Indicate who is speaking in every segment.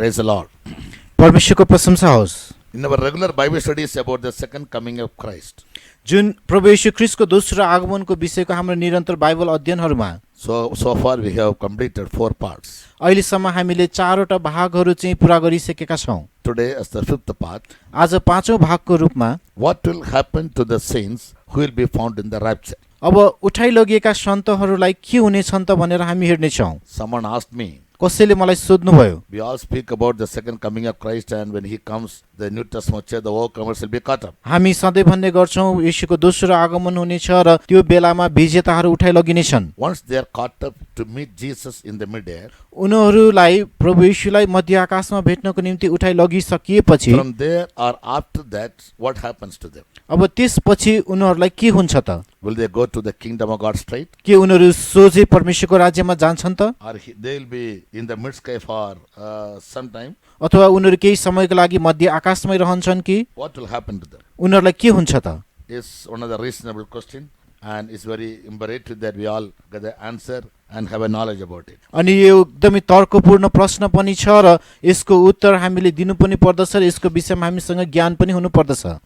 Speaker 1: Praise the Lord.
Speaker 2: परमेश्वरको प्रशंसा होस्।
Speaker 1: In our regular Bible studies about the second coming of Christ,
Speaker 2: जुन प्रभु येशू ख्रीष्टको दोस्रो आगमनको विषयको हाम्रो निरन्तर Bible अध्ययनहरूमा
Speaker 1: so far we have completed 4 parts.
Speaker 2: अहिलेसम्म हामीले 4वटा भागहरू चाहिँ पूरा गरिसकेका छौँ।
Speaker 1: Today as the 5th part,
Speaker 2: आज 5औं भागको रूपमा
Speaker 1: what will happen to the saints who will be found in the rapture?
Speaker 2: अब उठाइ लगिएका सन्तहरूलाई के हुनेछन् त भनेर हामी हेर्नेछौँ।
Speaker 1: Someone asked me,
Speaker 2: कसैले मलाई सोध्नुभयो,
Speaker 1: we all speak about the second coming of Christ, and when he comes, the New Testament says the overcomers will be caught up.
Speaker 2: हामी सधैँ भन्ने गर्छौँ येशूको दोस्रो आगमन हुनेछ र त्यो बेलामा विजेताहरू उठाइ लगिनेछन्।
Speaker 1: Once they are caught up to meet Jesus in the midair,
Speaker 2: उनीहरूलाई प्रभु येशूलाई मध्य आकाशमा भेट्नको निम्ति उठाइ लगिसकिएपछि
Speaker 1: from there or after that, what happens to them?
Speaker 2: अब त्यसपछि उनीहरूलाई के हुन्छ त?
Speaker 1: Will they go to the kingdom of God straight?
Speaker 2: के उनीहरू सोझै परमेश्वरको राज्यमा जान्छन् त?
Speaker 1: Or they will be in the mid-sky for some time?
Speaker 2: अथवा उनीहरू केही समयको लागि मध्य आकाशमै रहन्छन् कि?
Speaker 1: What will happen to them?
Speaker 2: उनीहरूलाई के हुन्छ त?
Speaker 1: Is one of the reasonable question, and it's very imperative that we all get the answer and have a knowledge about it.
Speaker 2: अनि यो एकदमै तर्कपूर्ण प्रश्न पनि छ र यसको उत्तर हामीले दिनु पनि पर्दछ र यसको विषयमा हामीसँग ज्ञान पनि हुनु पर्दछ।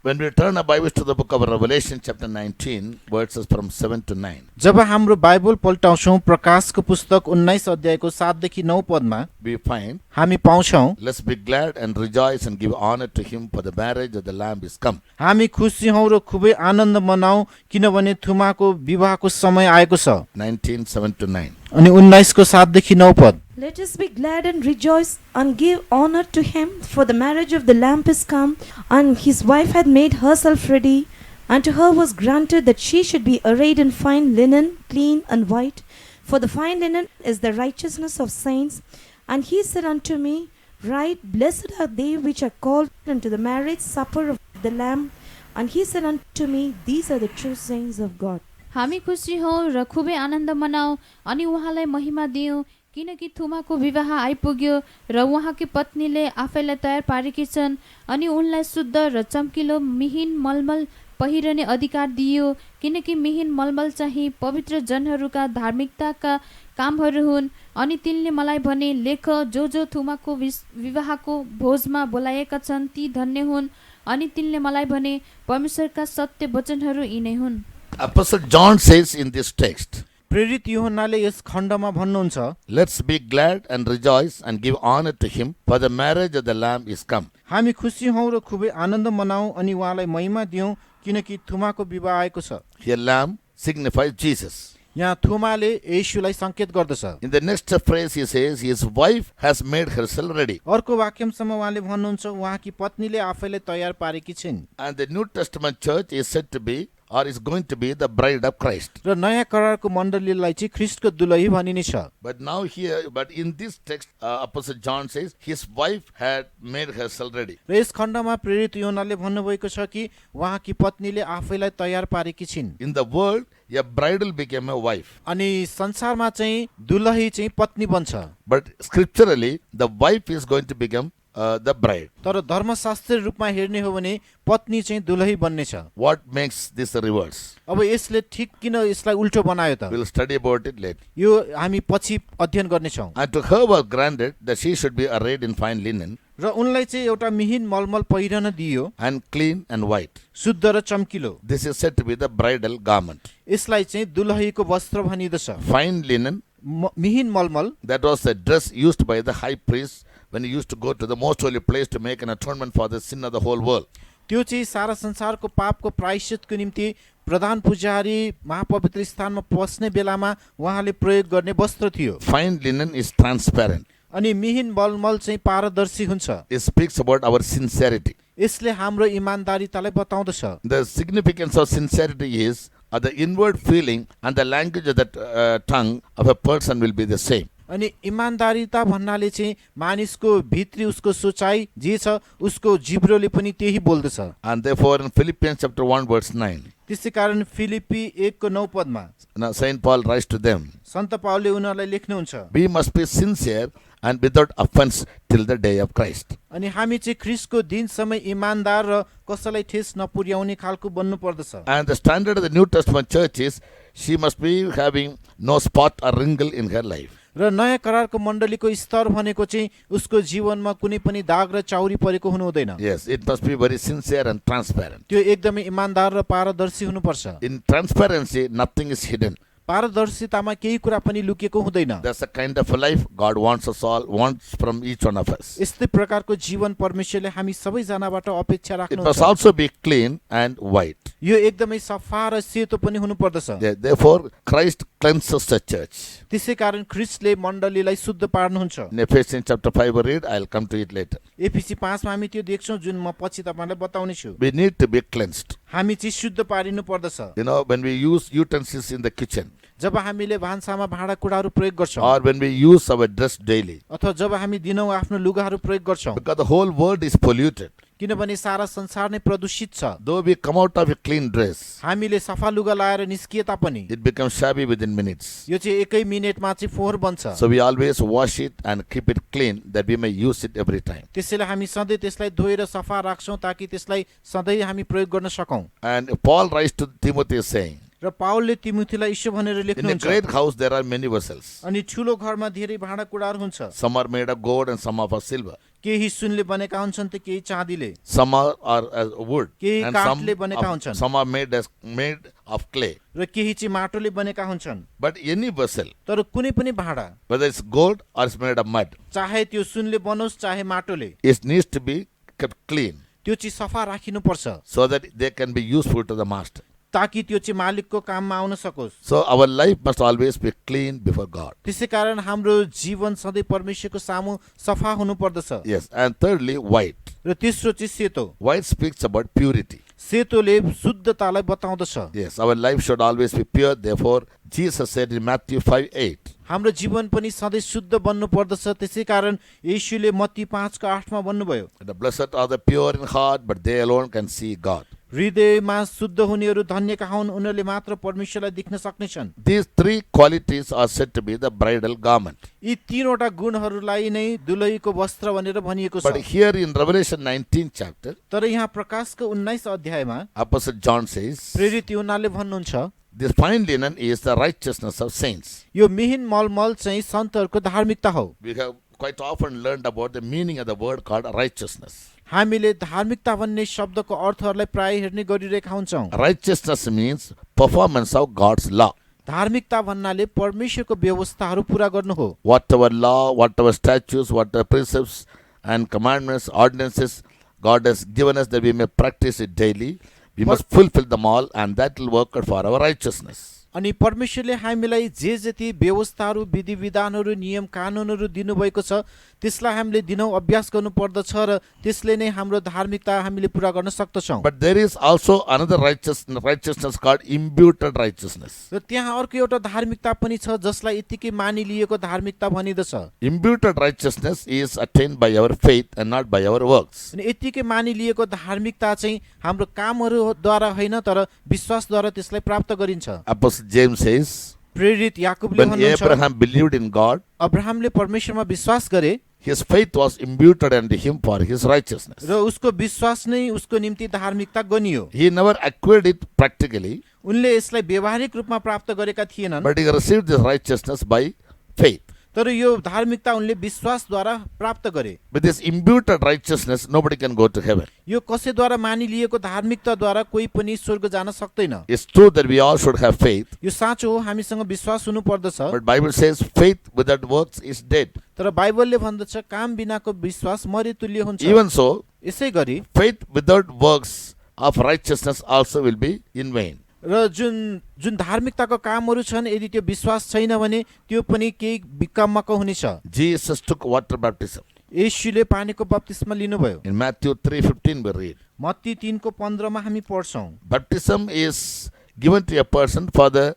Speaker 1: When we turn our Bibles to the book of Revelation chapter 19, verses from 7 to 9,
Speaker 2: जब हाम्रो बाइबल पल्टाउँछौँ प्रकाशको पुस्तक 19 अध्यायको 7 देखि 9 पदमा
Speaker 1: we find,
Speaker 2: हामी पाउँछौँ,
Speaker 1: let's be glad and rejoice and give honor to him, for the marriage of the Lamb is come.
Speaker 2: हामी खुसी हौँ र खुबै आनन्द मनाऊ किनभने थुमाको विवाहको समय आएको छ।
Speaker 1: 19, 7 to 9.
Speaker 2: अनि 19 को 7 देखि 9 पद,
Speaker 3: Let us be glad and rejoice and give honor to him, for the marriage of the Lamb is come, and his wife had made herself ready. And to her was granted that she should be arrayed in fine linen, clean and white. For the fine linen is the righteousness of saints. And he said unto me, Right, blessed are they which are called unto the marriage supper of the Lamb. And he said unto me, These are the true saints of God.
Speaker 4: हामी खुसी हौँ र खुबै आनन्द मनाऊ अनि उहाँलाई महिमा दियौँ किनकि थुमाको विवाह आइपुग्यो र उहाँकी पत्नीले आफैलाई तयार पारेकी छन् अनि उनलाई शुद्ध र चम्किलो मिहिन मलमल पहिरने अधिकार दियो किनकि मिहिन मलमल चाहिँ पवित्र जनहरूका धार्मिकताका कामहरू हुन्। अनि तिनले मलाई भने, लेख, जो थुमाको विवाहको भोजमा बोलाएका छन् ती धन्य हुन्। अनि तिनले मलाई भने, परमेश्वरका सत्य वचनहरू यिनै हुन्।
Speaker 1: Apostle John says in this text,
Speaker 2: प्रेरित यूहन्नाले यस खण्डमा भन्नुहुन्छ,
Speaker 1: let's be glad and rejoice and give honor to him, for the marriage of the Lamb is come.
Speaker 2: हामी खुसी हौँ र खुबै आनन्द मनाऊ अनि उहाँलाई महिमा दियौँ किनकि थुमाको विवाह आएको छ।
Speaker 1: Here Lamb signifies Jesus.
Speaker 2: यहाँ थुमाले येशूलाई संकेत गर्दछ।
Speaker 1: In the next phrase he says, his wife has made herself ready.
Speaker 2: अर्को वाक्यसम्म उहाँले भन्नुहुन्छ उहाँकी पत्नीले आफैलाई तयार पारेकी छिन्।
Speaker 1: And the New Testament church is said to be, or is going to be, the bride of Christ.
Speaker 2: र नयाँ करारको मण्डलीलाई चाहिँ ख्रीष्टको दुलही भनिनेछ।
Speaker 1: But in this text, Apostle John says, his wife had made herself ready.
Speaker 2: र यस खण्डमा प्रेरित यूहन्नाले भन्नुभएको छ कि उहाँकी पत्नीले आफैलाई तयार पारेकी छिन्।
Speaker 1: In the world, a bridal became a wife.
Speaker 2: अनि संसारमा चाहिँ दुलही चाहिँ पत्नी बन्छ।
Speaker 1: But scripturally, the wife is going to become the bride.
Speaker 2: तर धर्मशास्त्रीय रूपमा हेर्ने हो भने पत्नी चाहिँ दुलही बन्नेछ।
Speaker 1: What makes this a reverse?
Speaker 2: अब यसले ठिक किन यसलाई उल्टो बनायो त?
Speaker 1: We'll study about it later.
Speaker 2: यो हामी पछि अध्ययन गर्नेछौँ।
Speaker 1: And to her was granted that she should be arrayed in fine linen
Speaker 2: र उनलाई चाहिँ एउटा मिहिन मलमल पहिरन दियो,
Speaker 1: and clean and white.
Speaker 2: शुद्ध र चम्किलो।
Speaker 1: This is said to be the bridal garment.
Speaker 2: यसलाई चाहिँ दुलहीको वस्त्र भनिदछ।
Speaker 1: Fine linen,
Speaker 2: मिहिन मलमल,
Speaker 1: that was the dress used by the high priest when he used to go to the most holy place to make an atonement for the sin of the whole world.
Speaker 2: त्यो चाहिँ सारा संसारको पापको प्रायश्चितको निम्ति प्रधान पुजारी महापवित्र स्थानमा पस्ने बेलामा उहाँले प्रयोग गर्ने वस्त्र थियो।
Speaker 1: Fine linen is transparent.
Speaker 2: अनि मिहिन मलमल चाहिँ पारदर्शी हुन्छ।
Speaker 1: It speaks about our sincerity.
Speaker 2: यसले हाम्रो इमानदारीतालाई बताउँदछ।
Speaker 1: The significance of sincerity is the inward feeling and the language of the tongue of a person will be the same.
Speaker 2: अनि इमानदारीता भन्नाले चाहिँ मानिसको भित्री उसको सोचाइ जे छ उसको जिब्रोले पनि त्यही बोल्दछ।
Speaker 1: And therefore in Philippians chapter 1 verse 9,
Speaker 2: त्यसै कारण फिलिप्पी 1:9 पदमा
Speaker 1: Saint Paul writes to them,
Speaker 2: सन्त पावलले उनीहरूलाई लेख्नुहुन्छ,
Speaker 1: we must be sincere and without offense till the day of Christ.
Speaker 2: अनि हामी चाहिँ ख्रीष्टको दिनसम्म इमानदार र कसैलाई ठेस नपुर्याउने खालको बन्नु पर्दछ।
Speaker 1: And the standard of the New Testament church is she must be having no spot or wrinkle in her life.
Speaker 2: र नयाँ करारको मण्डलीको स्तर भनेको चाहिँ उसको जीवनमा कुनै पनि दाग र चाउरी परेको हुनु हुँदैन।
Speaker 1: Yes, it must be very sincere and transparent.
Speaker 2: त्यो एकदमै इमानदार र पारदर्शी हुनुपर्छ।
Speaker 1: In transparency, nothing is hidden.
Speaker 2: पारदर्शितामा केही कुरा पनि लुकेको हुँदैन।
Speaker 1: That's the kind of a life God wants from each one of us.
Speaker 2: यस्तै प्रकारको जीवन परमेश्वरले हामी सबैजनाबाट अपेक्षा
Speaker 1: It must
Speaker 2: राख्नुहुन्छ।
Speaker 1: also be clean and white.
Speaker 2: यो एकदमै सफा र सेतो पनि हुनुपर्दछ।
Speaker 1: Therefore, Christ cleanses the church.
Speaker 2: त्यसै कारण ख्रीष्टले मण्डलीलाई शुद्ध पार्नुहुन्छ।
Speaker 1: In Ephesians chapter 5 we read, I'll come to it later.
Speaker 2: एफिसी 5 मा हामी त्यो देख्छौँ जुन म पछि तपाईलाई बताउने छु।
Speaker 1: We need to be cleansed.
Speaker 2: हामी चाहिँ शुद्ध पारिनु पर्दछ।
Speaker 1: You know, when we use utensils in the kitchen,
Speaker 2: जब हामीले भान्सामा भाँडाकुँडाहरू प्रयोग गर्छौँ
Speaker 1: or when we use our dress daily,
Speaker 2: अथवा जब हामी दिनौँ आफ्नो लुगाहरू प्रयोग गर्छौँ,
Speaker 1: because the whole world is polluted.
Speaker 2: किनभने सारा संसार नै प्रदूषित छ।
Speaker 1: Though we come out of a clean dress,
Speaker 2: हामीले सफा लुगा लाएर निस्किए तापनि
Speaker 1: it becomes shabby within minutes.
Speaker 2: यो चाहिँ एकै मिनेटमा चाहिँ फोहोर बन्छ।
Speaker 1: So we always wash it and keep it clean that we may use it every time.
Speaker 2: त्यसैले हामी सधैँ त्यसलाई धोएर सफा राख्छौँ ताकि त्यसलाई सधैँ हामी प्रयोग गर्न सकौँ।
Speaker 1: And Paul writes to Timothy saying,
Speaker 2: र पावलले तिमुथीलाई यसो भनेर
Speaker 1: in a
Speaker 2: लेख्नुहुन्छ,
Speaker 1: great house there are many vessels.
Speaker 2: अनि ठुलो घरमा धेरै भाँडाकुँडाहरू हुन्छ।
Speaker 1: Some are made of gold and some are of silver.
Speaker 2: केही सुनले बनेका हुन्छन् त केही चाँदीले,
Speaker 1: Some are as wood
Speaker 2: केही
Speaker 1: and
Speaker 2: काठले बनेका हुन्छन्,
Speaker 1: some are made of clay.
Speaker 2: र केही चाहिँ माटोले बनेका हुन्छन्।
Speaker 1: But any vessel,
Speaker 2: तर कुनै पनि भाँडा
Speaker 1: whether it's gold or it's made of mud,
Speaker 2: चाहे त्यो सुनले बनोस् चाहे माटोले,
Speaker 1: it needs to be kept clean
Speaker 2: त्यो चाहिँ सफा राखिनु पर्छ
Speaker 1: so that they can be useful to the master.
Speaker 2: ताकि त्यो चाहिँ मालिकको काममा आउन सकोस्।
Speaker 1: So our life must always be clean before God.
Speaker 2: त्यसै कारण हाम्रो जीवन सधैँ परमेश्वरको सामु सफा हुनु पर्दछ।
Speaker 1: Yes, and thirdly, white.
Speaker 2: र तेस्रो चाहिँ सेतो।
Speaker 1: White speaks about purity.
Speaker 2: सेतोले शुद्धतालाई बताउँदछ।
Speaker 1: Yes, our life should always be pure. Therefore, Jesus said in Matthew 5:8,
Speaker 2: हाम्रो जीवन पनि सधैँ शुद्ध बन्नु पर्दछ। त्यसै कारण येशूले मत्ती 5:8 भन्नुभयो,
Speaker 1: the blessed are the pure in heart, but they alone can see God.
Speaker 2: हृदयमा शुद्ध हुनेहरू धन्यका हुन्, उनीहरूले मात्र परमेश्वरलाई देख्न सक्नेछन्।
Speaker 1: These three qualities are said to be the bridal garment.
Speaker 2: यी तीनवटा गुणहरूलाई नै दुलहीको वस्त्र भनेर भनिएको
Speaker 1: But
Speaker 2: छ।
Speaker 1: here in Revelation 19 chapter,
Speaker 2: तर यहाँ प्रकाशको 19 अध्यायमा
Speaker 1: Apostle John says,
Speaker 2: प्रेरित यूहन्नाले भन्नुहुन्छ,
Speaker 1: this fine linen is the righteousness of saints.
Speaker 2: यो मिहिन मलमल चाहिँ सन्तहरूको धार्मिकता हो।
Speaker 1: We have quite often learned about the meaning of the word called righteousness.
Speaker 2: हामीले धार्मिकता भन्ने शब्दको अर्थहरूलाई प्राय हेर्ने गरिरहेका हुन्छौँ।
Speaker 1: Righteousness means performance of God's law.
Speaker 2: धार्मिकता भन्नाले परमेश्वरको व्यवस्थाहरू पूरा गर्नु हो।
Speaker 1: Whatever law, whatever statutes, whatever precepts and commandments, ordinances God has given us that we may practice it daily, we must fulfill them all and that will work out for our righteousness.
Speaker 2: अनि परमेश्वरले हामीलाई जे जति व्यवस्थाहरू विधि विधानहरू नियम कानुनहरू दिनुभएको छ त्यसलाई हामीले दिनौँ अभ्यास गर्नु पर्दछ र त्यसले नै हाम्रो धार्मिकता हामीले पूरा गर्न सक्दछौँ।
Speaker 1: But there is also another righteousness called imputed righteousness.
Speaker 2: र त्यहाँ अर्को एउटा धार्मिकता पनि छ जसलाई यतिकै मानिलिएको धार्मिकता भनिदछ।
Speaker 1: Imputed righteousness is attained by our faith and not by our works.
Speaker 2: अनि यतिकै मानिलिएको धार्मिकता चाहिँ हाम्रो कामहरूद्वारा होइन तर विश्वासद्वारा त्यसलाई प्राप्त गरिन्छ।
Speaker 1: Apostle James says,
Speaker 2: प्रेरित याकुबले
Speaker 1: when
Speaker 2: भन्नुहुन्छ,
Speaker 1: Abraham believed in God,
Speaker 2: अब्राहमले परमेश्वरमा विश्वास गरे
Speaker 1: his faith was imputed unto him for his righteousness.
Speaker 2: र उसको विश्वास नै उसको निम्ति धार्मिकता गनियो।
Speaker 1: He never acquired it practically,
Speaker 2: उनले यसलाई व्यवहारिक रूपमा प्राप्त गरेका थिएनन्,
Speaker 1: but he received this righteousness by faith.
Speaker 2: तर यो धार्मिकता उनले विश्वासद्वारा प्राप्त गरे।
Speaker 1: With this imputed righteousness, nobody can go to heaven.
Speaker 2: यो कसैद्वारा मानिलिएको धार्मिकताद्वारा कोही पनि स्वर्ग जान सक्दैन।
Speaker 1: It's true that we all should have faith,
Speaker 2: यो साँचो हो, हामीसँग विश्वास हुनु पर्दछ।
Speaker 1: but Bible says faith without works is dead.
Speaker 2: तर बाइबलले भन्दछ काम बिनाको विश्वास मरेतुल्य हुन्छ।
Speaker 1: Even so,
Speaker 2: यसै गरी
Speaker 1: faith without works of righteousness also will be in vain.
Speaker 2: र जुन धार्मिकताको कामहरू छन् यदि त्यो विश्वास छैन भने त्यो पनि केही विकम्मको हुनेछ।
Speaker 1: Jesus took water baptism.
Speaker 2: येशूले पानीको बप्तिस्मा लिनुभयो।
Speaker 1: In Matthew 3:15 we read,
Speaker 2: Matthew 3:15 मा हामी पढ्छौँ,
Speaker 1: baptism is given to a person for the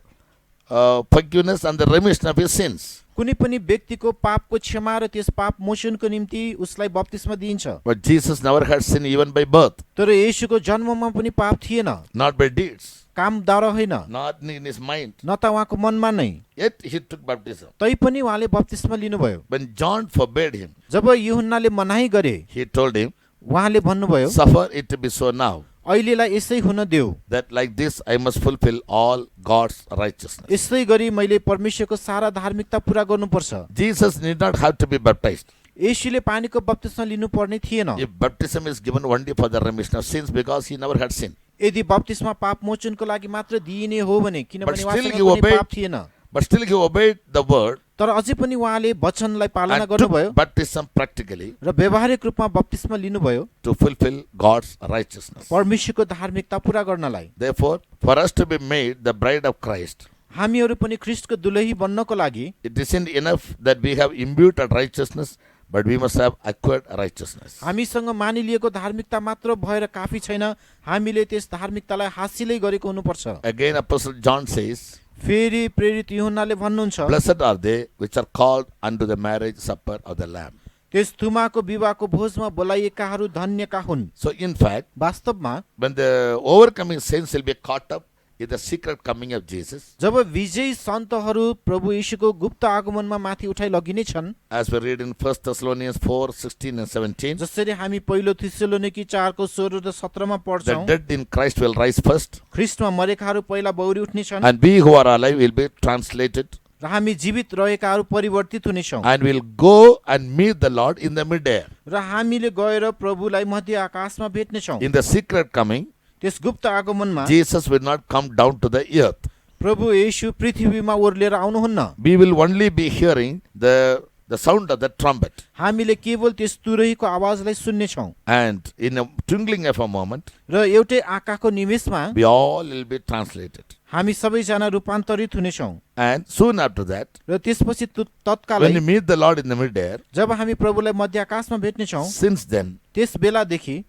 Speaker 1: forgiveness and the remission of his sins.
Speaker 2: कुनै पनि व्यक्तिको पापको क्षमा र त्यस पाप मोचनको निम्ति उसलाई बप्तिस्मा दिइन्छ।
Speaker 1: But Jesus never had sin even by birth,
Speaker 2: तर येशूको जन्ममा पनि पाप थिएन,
Speaker 1: not by deeds,
Speaker 2: कामद्वारा होइन,
Speaker 1: not in his mind.
Speaker 2: न त उहाँको मनमा नै।
Speaker 1: Yet he took baptism.
Speaker 2: तैपनि उहाँले बप्तिस्मा लिनुभयो।
Speaker 1: When John forbade him,
Speaker 2: जब यूहन्नाले मनाही गरे
Speaker 1: he told him,
Speaker 2: उहाँले भन्नुभयो,
Speaker 1: suffer it to be so now,
Speaker 2: अहिलेलाई यसै हुन देऊ।
Speaker 1: that like this I must fulfill all God's righteousness.
Speaker 2: यसै गरी मैले परमेश्वरको सारा धार्मिकता पूरा गर्नुपर्छ।
Speaker 1: Jesus need not have to be baptized.
Speaker 2: येशूले पानीको बप्तिस्मा लिनुपर्ने थिएन।
Speaker 1: If baptism is given only for the remission of sins because he never had sinned.
Speaker 2: यदि बप्तिस्मा पाप मोचनको लागि मात्र दिइने हो भने, किनभने
Speaker 1: still
Speaker 2: उहाँसँग
Speaker 1: he
Speaker 2: कुनै
Speaker 1: obeyed-
Speaker 2: पाप थिएन,
Speaker 1: But still he obeyed the word
Speaker 2: तर अझै पनि उहाँले वचनलाई पालना
Speaker 1: and
Speaker 2: गर्नुभयो
Speaker 1: took baptism practically
Speaker 2: र व्यावहारिक रूपमा बप्तिस्मा लिनुभयो
Speaker 1: to fulfill God's righteousness.
Speaker 2: परमेश्वरको धार्मिकता पूरा गर्नलाई।
Speaker 1: Therefore, for us to be made the bride of Christ,
Speaker 2: हामीहरू पनि ख्रीष्टको दुलही बन्नको लागि
Speaker 1: it isn't enough that we have imputed righteousness, but we must have acquired righteousness.
Speaker 2: हामीसँग मानिलिएको धार्मिकता मात्र भएर काफी छैन, हामीले त्यस धार्मिकतालाई हासिलै गरेको हुनुपर्छ।
Speaker 1: Again, Apostle John says,
Speaker 2: फेरि प्रेरित यूहन्नाले भन्नुहुन्छ,
Speaker 1: blessed are they which are called unto the marriage supper of the Lamb.
Speaker 2: त्यस थुमाको विवाहको भोजमा बोलाइएकाहरू धन्यका हुन्।
Speaker 1: So in fact,
Speaker 2: वास्तवमा
Speaker 1: when the overcoming saints will be caught up in the secret coming of Jesus,
Speaker 2: जब विजयी सन्तहरू प्रभु येशूको गुप्त आगमनमा माथि उठाइ लगिने छन्,
Speaker 1: as we read in 1 Thessalonians 4:16 and 17,
Speaker 2: जसरी हामी पहिलो थिस्सलुनीकी 4को 16 र 17 मा
Speaker 1: the
Speaker 2: पढ्छौं,
Speaker 1: dead in Christ will rise first,
Speaker 2: ख्रीष्टमा मरेकाहरू पहिला बौरी उठ्ने छन्
Speaker 1: and we who are alive will be translated
Speaker 2: र हामी जीवित रहेकाहरू परिवर्तित हुनेछौँ
Speaker 1: and will go and meet the Lord in the midair.
Speaker 2: र हामीले गएर प्रभुलाई मध्य आकाशमा भेट्नेछौँ।
Speaker 1: In the secret coming,
Speaker 2: त्यस गुप्त आगमनमा
Speaker 1: Jesus will not come down to the earth.
Speaker 2: प्रभु येशू पृथ्वीमा ओर्लिएर आउनुहुन्न।
Speaker 1: We will only be hearing the sound of the trumpet.
Speaker 2: हामीले केवल त्यस तुरहीको आवाजलाई सुन्नेछौँ
Speaker 1: And in a twinkling of a moment,
Speaker 2: र एउटै आँखाको निमेषमा
Speaker 1: we all will be translated.
Speaker 2: हामी सबैजना रूपान्तरित हुनेछौँ।
Speaker 1: And soon after that,
Speaker 2: र त्यसपछि
Speaker 1: when
Speaker 2: तत्कालै
Speaker 1: we meet the Lord in the midair,
Speaker 2: जब हामी प्रभुलाई मध्य आकाशमा भेट्नेछौँ,
Speaker 1: since then,
Speaker 2: त्यस बेलादेखि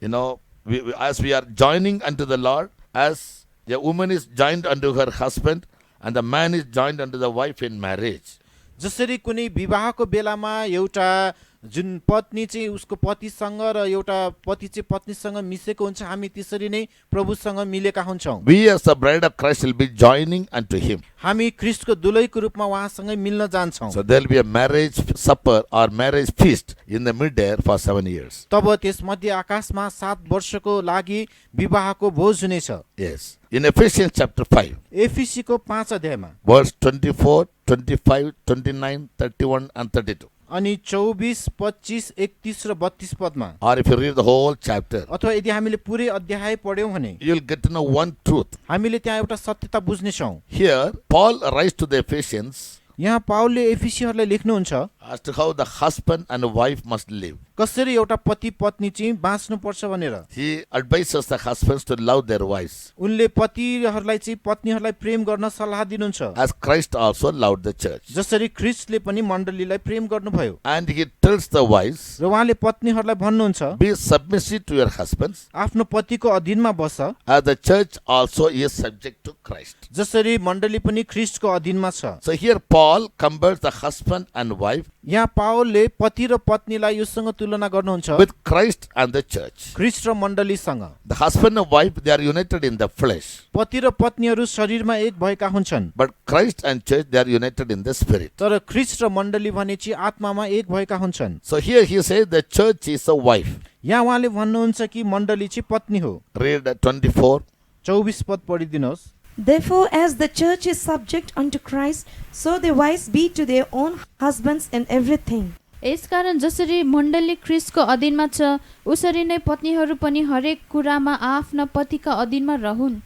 Speaker 1: as we are joining unto the Lord, as a woman is joined unto her husband, and the man is joined unto the wife in marriage.
Speaker 2: जसरी कुनै विवाहको बेलामा एउटा जुन पत्नी चाहिँ उसको पतिसँग र एउटा पति चाहिँ पत्नीसँग मिसेको हुन्छ, हामी त्यसरी नै प्रभुसँग मिलेका हुन्छौँ।
Speaker 1: We as the bride of Christ will be joining unto him.
Speaker 2: हामी ख्रीष्टको दुलहीको रूपमा उहाँसँगै मिल्न जान्छौँ।
Speaker 1: So there will be a marriage supper or marriage feast in the midair for 7 years.
Speaker 2: तब त्यस मध्य आकाशमा 7 वर्षको लागि विवाहको भोज हुनेछ।
Speaker 1: Yes. In Ephesians chapter 5,
Speaker 2: एफिसीको 5 अध्यायमा
Speaker 1: verse 24, 25, 29, 31 and 32.
Speaker 2: अनि 24, 25, 31 र 32 पदमा,
Speaker 1: Or if you read the whole chapter,
Speaker 2: अथवा यदि हामीले पुरै अध्याय पढ्यौं भने
Speaker 1: you will get to know one truth.
Speaker 2: हामीले त्यहाँ एउटा सत्यता बुझ्नेछौँ।
Speaker 1: Here, Paul writes to the Ephesians
Speaker 2: यहाँ पाउलले एफिसीहरूलाई लेख्नुहुन्छ
Speaker 1: as to how the husband and wife must live.
Speaker 2: कसरी एउटा पति पत्नी चाहिँ बाँच्नुपर्छ भनेर।
Speaker 1: He advises the husbands to love their wives,
Speaker 2: उनले पतिहरूलाई चाहिँ पत्नीहरूलाई प्रेम गर्न सल्लाह दिनुहुन्छ,
Speaker 1: as Christ also loved the church.
Speaker 2: जसरी ख्रीष्टले पनि मण्डलीलाई प्रेम गर्नुभयो।
Speaker 1: And he tells the wives,
Speaker 2: र उहाँले पत्नीहरूलाई भन्नुहुन्छ,
Speaker 1: be submissive to your husbands,
Speaker 2: आफ्नो पतिको अधीनमा बस,
Speaker 1: as the church also is subject to Christ.
Speaker 2: जसरी मण्डली पनि ख्रीष्टको अधीनमा छ।
Speaker 1: So here Paul compares the husband and wife
Speaker 2: यहाँ पावलले पति र पत्नीलाई योसँग तुलना गर्नुहुन्छ
Speaker 1: with Christ and the church.
Speaker 2: ख्रीष्ट र मण्डलीसँग।
Speaker 1: The husband and wife, they are united in the flesh,
Speaker 2: पति र पत्नीहरू शरीरमा एक भएका हुन्छन्,
Speaker 1: but Christ and church, they are united in the spirit.
Speaker 2: तर ख्रीष्ट र मण्डली भने चाहिँ आत्मामा एक भएका हुन्छन्।
Speaker 1: So here he says the church is a wife.
Speaker 2: यहाँ उहाँले भन्नुहुन्छ कि मण्डली चाहिँ पत्नी हो।
Speaker 1: Read 24.
Speaker 2: 24 पद पढिदिनुहोस्।
Speaker 3: Therefore, as the church is subject unto Christ, so the wives be to their own husbands in everything.
Speaker 4: यसकारण जसरी मण्डली ख्रीष्टको अधीनमा छ, उसरी नै पत्नीहरू पनि हरेक कुरामा आफ्ना पतिका अधीनमा रहन्।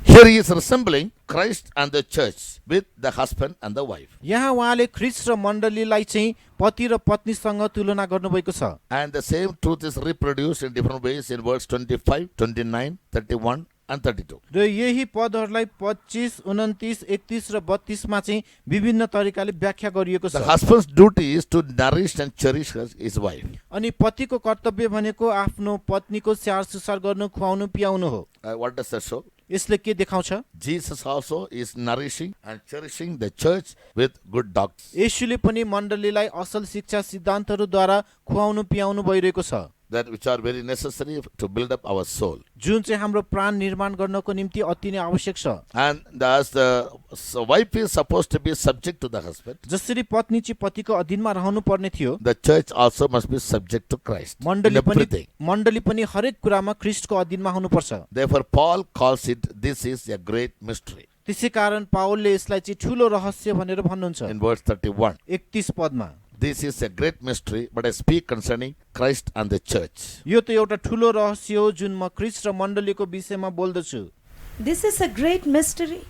Speaker 1: Here he is resembling Christ and the church with the husband and the wife.
Speaker 2: यहाँ उहाँले ख्रीष्ट र मण्डलीलाई चाहिँ पति र पत्नीसँग तुलना गर्नुभएको छ।
Speaker 1: And the same truth is reproduced in different ways in verse 25, 29, 31 and 32.
Speaker 2: र यही पदहरूलाई 25, 29, 31 र 32 मा चाहिँ विभिन्न तरिकाले व्याख्या गरिएको
Speaker 1: The
Speaker 2: छ।
Speaker 1: husband's duty is to nourish and cherish his wife.
Speaker 2: अनि पतिको कर्तव्य भनेको आफ्नो पत्नीको स्याहार सुसार गर्नु, खुवाउनु, पियाउनु हो।
Speaker 1: What does that show?
Speaker 2: यसले के देखाउँछ?
Speaker 1: Jesus also is nourishing and cherishing the church with good doctrine.
Speaker 2: येशूले पनि मण्डलीलाई असल शिक्षा सिद्धान्तहरूद्वारा खुवाउनु पियाउनु भइरहेको छ।
Speaker 1: that which are very necessary to build up our soul.
Speaker 2: जुन चाहिँ हाम्रो प्राण निर्माण गर्नको निम्ति अति नै आवश्यक छ।
Speaker 1: And as the wife is supposed to be subject to the husband,
Speaker 2: जसरी पत्नी चाहिँ पतिको अधीनमा रहनु पर्ने थियो,
Speaker 1: the church also must be subject to Christ in everything.
Speaker 2: मण्डली पनि हरेक कुरामा ख्रीष्टको अधीनमा हुनुपर्छ।
Speaker 1: Therefore, Paul calls it, this is a great mystery.
Speaker 2: त्यसै कारण पावलले यसलाई चाहिँ ठूलो रहस्य भनेर भन्नुहुन्छ।
Speaker 1: In verse 31,
Speaker 2: 31 पदमा
Speaker 1: this is a great mystery, but I speak concerning Christ and the church.
Speaker 2: यो त एउटा ठूलो रहस्य हो जुन म ख्रीष्ट र मण्डलीको विषयमा बोल्दछु।
Speaker 3: This is a great mystery.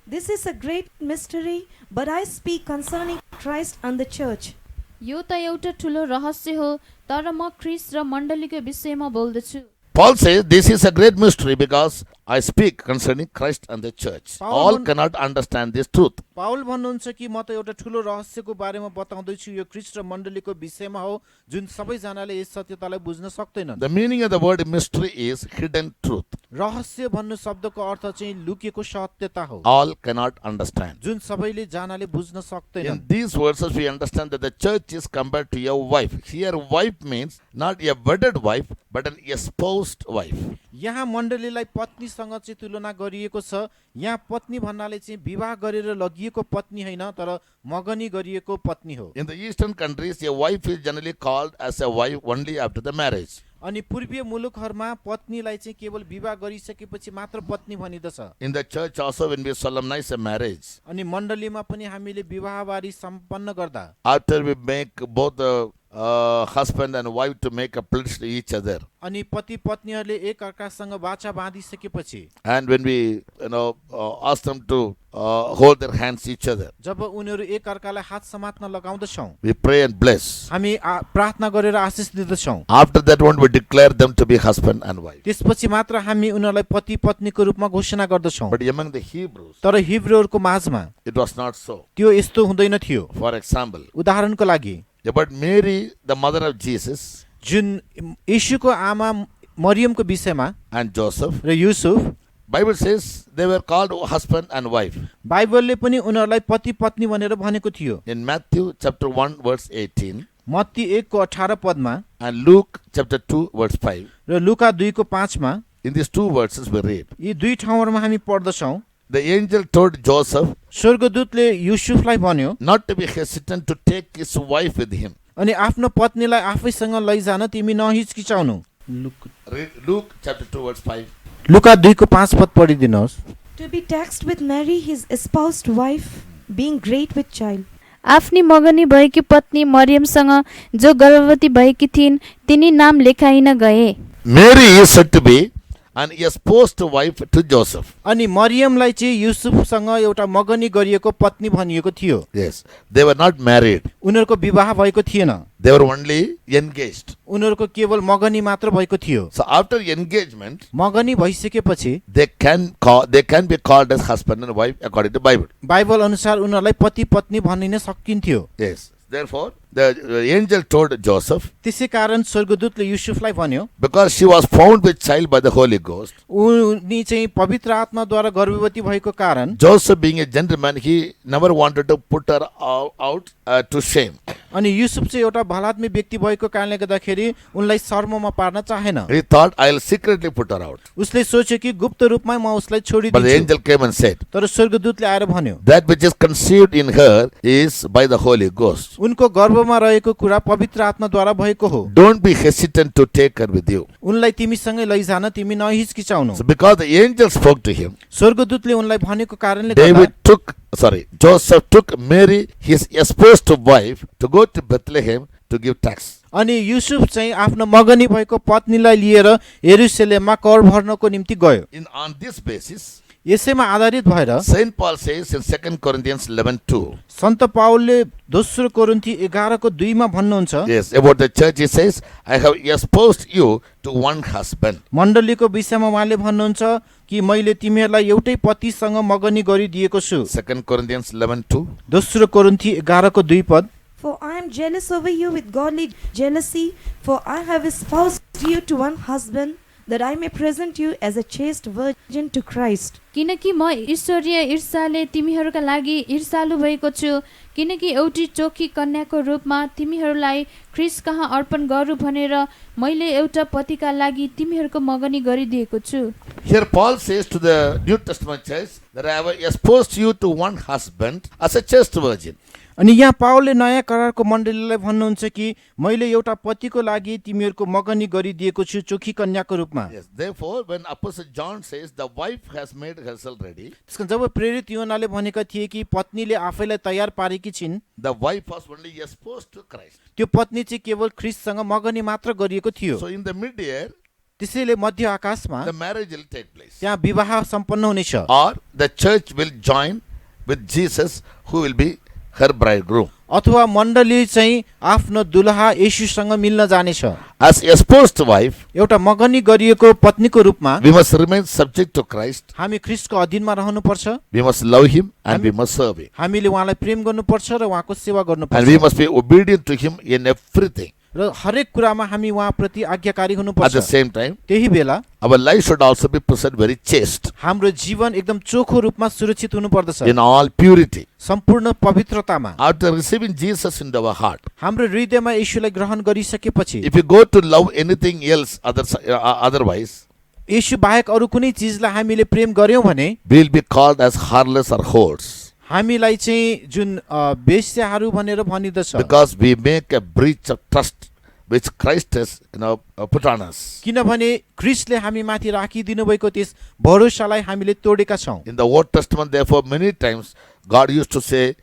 Speaker 3: This is a great mystery, but I speak concerning Christ and the church.
Speaker 4: यो त एउटा ठुलो रहस्य हो, तर म ख्रीष्ट र मण्डलीको विषयमा बोल्दछु।
Speaker 1: Paul says this is a great mystery because I speak concerning Christ and the church. All cannot understand this truth.
Speaker 2: पाउल भन्नुहुन्छ कि म त एउटा ठूलो रहस्यको बारेमा बताउँदैछु, यो ख्रीष्ट र मण्डलीको विषयमा हो जुन सबैजनाले यस सत्यतालाई बुझ्न सक्दैनन्।
Speaker 1: The meaning of the word mystery is hidden truth.
Speaker 2: रहस्य भन्नु शब्दको अर्थ चाहिँ लुकेको सत्यता हो,
Speaker 1: All cannot understand.
Speaker 2: जुन सबैले जनाले बुझ्न सक्दैनन्।
Speaker 1: In these verses we understand that the church is compared to a wife. Here wife means not a wedded wife but an espoused wife.
Speaker 2: यहाँ मण्डलीलाई पत्नीसँग चाहिँ तुलना गरिएको छ। यहाँ पत्नी भन्नाले चाहिँ विवाह गरेर लगिएको पत्नी होइन, तर मगनी गरिएको पत्नी हो।
Speaker 1: In the eastern countries a wife is generally called as a wife only after the marriage.
Speaker 2: अनि पूर्वीय मुलुकहरूमा पत्नीलाई चाहिँ केवल विवाह गरिसकेपछि मात्र पत्नी भनिदछ।
Speaker 1: In the church also when we solemnize a marriage,
Speaker 2: अनि मण्डलीमा पनि हामीले विवाहबारी सम्पन्न गर्दा
Speaker 1: after we make both the husband and wife to make a pledge to each other,
Speaker 2: अनि पति पत्नीहरूले एक अर्कासँग वाचा बाँधिसकेपछि
Speaker 1: and when we ask them to hold their hands each other,
Speaker 2: जब उनीहरू एक अर्कालाई हात समात्न लगाउँदछौँ,
Speaker 1: we pray and bless.
Speaker 2: हामी प्रार्थना गरेर आशिष दिदछौँ।
Speaker 1: After that one we declare them to be husband and wife.
Speaker 2: त्यसपछि मात्र हामी उनीहरूलाई पति पत्नीको रूपमा घोषणा गर्दछौँ।
Speaker 1: But among the Hebrews
Speaker 2: तर हिब्रूहरूको माझमा
Speaker 1: it was not so.
Speaker 2: त्यो यस्तो हुँदैन थियो।
Speaker 1: For example,
Speaker 2: उदाहरणको लागि
Speaker 1: about Mary, the mother of Jesus,
Speaker 2: जुन येशूको आमा मरियमको विषयमा
Speaker 1: and Joseph,
Speaker 2: र युसुफ,
Speaker 1: Bible says they were called husband and wife.
Speaker 2: बाइबलले पनि उनीहरूलाई पति पत्नी भनेर भनेको थियो।
Speaker 1: In Matthew chapter 1 verse 18
Speaker 2: Matthew 1 को 18 पदमा
Speaker 1: and Luke chapter 2 verse 5,
Speaker 2: र लुका 2 को 5 मा
Speaker 1: in these two verses we read,
Speaker 2: यी दुई ठाउँहरूमा हामी पढ्दछौँ।
Speaker 1: the angel told Joseph
Speaker 2: स्वर्गदूतले युसुफलाई भन्यो
Speaker 1: not to be hesitant to take his wife with him.
Speaker 2: अनि आफ्नो पत्नीलाई आफैसँग लैजान तिमी नहिचकिचाउनु।
Speaker 1: Read Luke chapter 2 verse 5.
Speaker 2: लुका 2 को 5 पद पढिदिनुहोस्।
Speaker 3: To be taxed with Mary, his espoused wife, being great with child.
Speaker 4: आफ्नी मगनी भएकी पत्नी मरियमसँग जो गर्भवती भएकी थिइन् तिनी नाम लेखाइन गए।
Speaker 1: Mary is said to be an espoused wife to Joseph.
Speaker 2: अनि मरियमलाई चाहिँ युसुफसँग एउटा मगनी गरिएको पत्नी भनिएको थियो।
Speaker 1: Yes, they were not married.
Speaker 2: उनीहरूको विवाह भएको थिएन,
Speaker 1: They were only engaged.
Speaker 2: उनीहरूको केवल मगनी मात्र भएको थियो।
Speaker 1: So after engagement,
Speaker 2: मगनी भइसकेपछि
Speaker 1: they can be called as husband and wife according to Bible.
Speaker 2: Bible अनुसार उनीहरूलाई पति पत्नी भनिन सकिन्थ्यो।
Speaker 1: Yes. Therefore, the angel told Joseph,
Speaker 2: त्यसै कारण स्वर्गदूतले युसुफलाई भन्यो,
Speaker 1: because she was found with child by the Holy Ghost,
Speaker 2: उनी चाहिँ पवित्र आत्माद्वारा गर्भवती भएको कारण
Speaker 1: Joseph being a gentleman, he never wanted to put her out to shame.
Speaker 2: अनि युसुफ चाहिँ एउटा भलात्मी व्यक्ति भएको कारणले गर्दाखेरि उनलाई शर्ममा पार्न चाहेन।
Speaker 1: He thought, I'll secretly put her out.
Speaker 2: उसले सोच्यो कि गुप्त रूपमा म उसलाई
Speaker 1: But the
Speaker 2: छोडिदिन्छु।
Speaker 1: angel came and said,
Speaker 2: तर स्वर्गदूतले आएर भन्यो,
Speaker 1: that which is conceived in her is by the Holy Ghost.
Speaker 2: उनको गर्भमा रहेको कुरा पवित्र आत्माद्वारा भएको हो।
Speaker 1: Don't be hesitant to take her with you.
Speaker 2: उनलाई तिमीसँगै लैजान, तिमी नहिचकिचाउनु।
Speaker 1: So because the angel spoke to him,
Speaker 2: स्वर्गदूतले उनलाई भनेको कारणले गर्दा
Speaker 1: Joseph took Mary, his espoused wife, to go to Bethlehem to give tax.
Speaker 2: अनि युसुफ चाहिँ आफ्नो मगनी भएको पत्नीलाई लिएर यरुशलेममा कर भर्नको निम्ति गयो।
Speaker 1: On this basis,
Speaker 2: यसैमा आधारित भएर
Speaker 1: Saint Paul says in 2 Corinthians 11:2,
Speaker 2: सन्त पाउलले दोस्रो कोरिन्थी 11:2 मा भन्नुहुन्छ,
Speaker 1: yes, about the church he says, I have espoused you to one husband.
Speaker 2: मण्डलीको विषयमा उहाँले भन्नुहुन्छ कि मैले तिमीहरूलाई एउटै पतिसँग मगनी गरिदिएको छु।
Speaker 1: 2 Corinthians 11:2.
Speaker 2: दोस्रो कोरिन्थी 11:2 पद,
Speaker 3: For I am jealous over you with godly jealousy, for I have espoused you to one husband, that I may present you as a chaste virgin to Christ.
Speaker 4: किनकि म ईश्वरीय ईर्ष्याले तिमीहरूका लागि ईर्ष्यालु भएको छु, किनकि एउटी चोखी कन्याको रूपमा तिमीहरूलाई ख्रीष्ट कहाँ अर्पण गरौँ भनेर मैले एउटा पतिका लागि तिमीहरूको मगनी गरिदिएको छु।
Speaker 1: Here Paul says to the New Testament church that I have espoused you to one husband as a chaste virgin.
Speaker 2: अनि यहाँ पावलले नयाँ करारको मण्डलीलाई भन्नुहुन्छ कि मैले एउटा पतिको लागि तिमीहरूको मगनी गरिदिएको छु चोखी कन्याको रूपमा।
Speaker 1: Yes. Therefore, when Apostle John says the wife has made herself ready,
Speaker 2: त्यसको जब प्रेरित यूहन्नाले भनेका थिए कि पत्नीले आफैलाई तयार पारेकी छिन्,
Speaker 1: the wife was only espoused to Christ.
Speaker 2: त्यो पत्नी चाहिँ केवल ख्रीष्टसँग मगनी मात्र गरिएको थियो।
Speaker 1: So in the mid-air,
Speaker 2: त्यसैले मध्य आकाशमा
Speaker 1: the marriage will take place.
Speaker 2: त्यहाँ विवाह सम्पन्न हुनेछ,
Speaker 1: Or the church will join with Jesus who will be her bridegroom.
Speaker 2: अथवा मण्डली चाहिँ आफ्नो दुलहा येशूसँग मिल्न जानेछ।
Speaker 1: As espoused wife,
Speaker 2: एउटा मगनी गरिएको पत्नीको रूपमा
Speaker 1: we must remain subject to Christ.
Speaker 2: हामी ख्रीष्टको अधीनमा रहनुपर्छ,
Speaker 1: We must love him and we must serve him.
Speaker 2: हामीले उहाँलाई प्रेम गर्नुपर्छ र उहाँको सेवा
Speaker 1: And
Speaker 2: गर्नुपर्छ
Speaker 1: we must be obedient to him in everything.
Speaker 2: र हरेक कुरामा हामी उहाँप्रति आज्ञाकारी
Speaker 1: At the
Speaker 2: हुनुपर्छ।
Speaker 1: same time,
Speaker 2: त्यही बेला
Speaker 1: our life should also be present very chaste,
Speaker 2: हाम्रो जीवन एकदम चोखो रूपमा सुरक्षित हुनुपर्दछ,
Speaker 1: in all purity.
Speaker 2: सम्पूर्ण पवित्रतामा।
Speaker 1: After receiving Jesus into our heart,
Speaker 2: हाम्रो हृदयमा येशूलाई ग्रहण गरिसकेपछि
Speaker 1: if you go to love anything else otherwise,
Speaker 2: येशू बाहेक अरू कुनै चिजलाई हामीले प्रेम गर्यौं भने
Speaker 1: we will be called as harlots or whores,
Speaker 2: हामीलाई चाहिँ जुन वेश्याहरू भनेर भनिदछ,
Speaker 1: because we make a breach of trust which Christ has put on us.
Speaker 2: किनभने ख्रीष्टले हामी माथि राखिदिनु भएको त्यस भरोसालाई हामीले तोडेका छौं।
Speaker 1: In the Old Testament, therefore, many times God used to say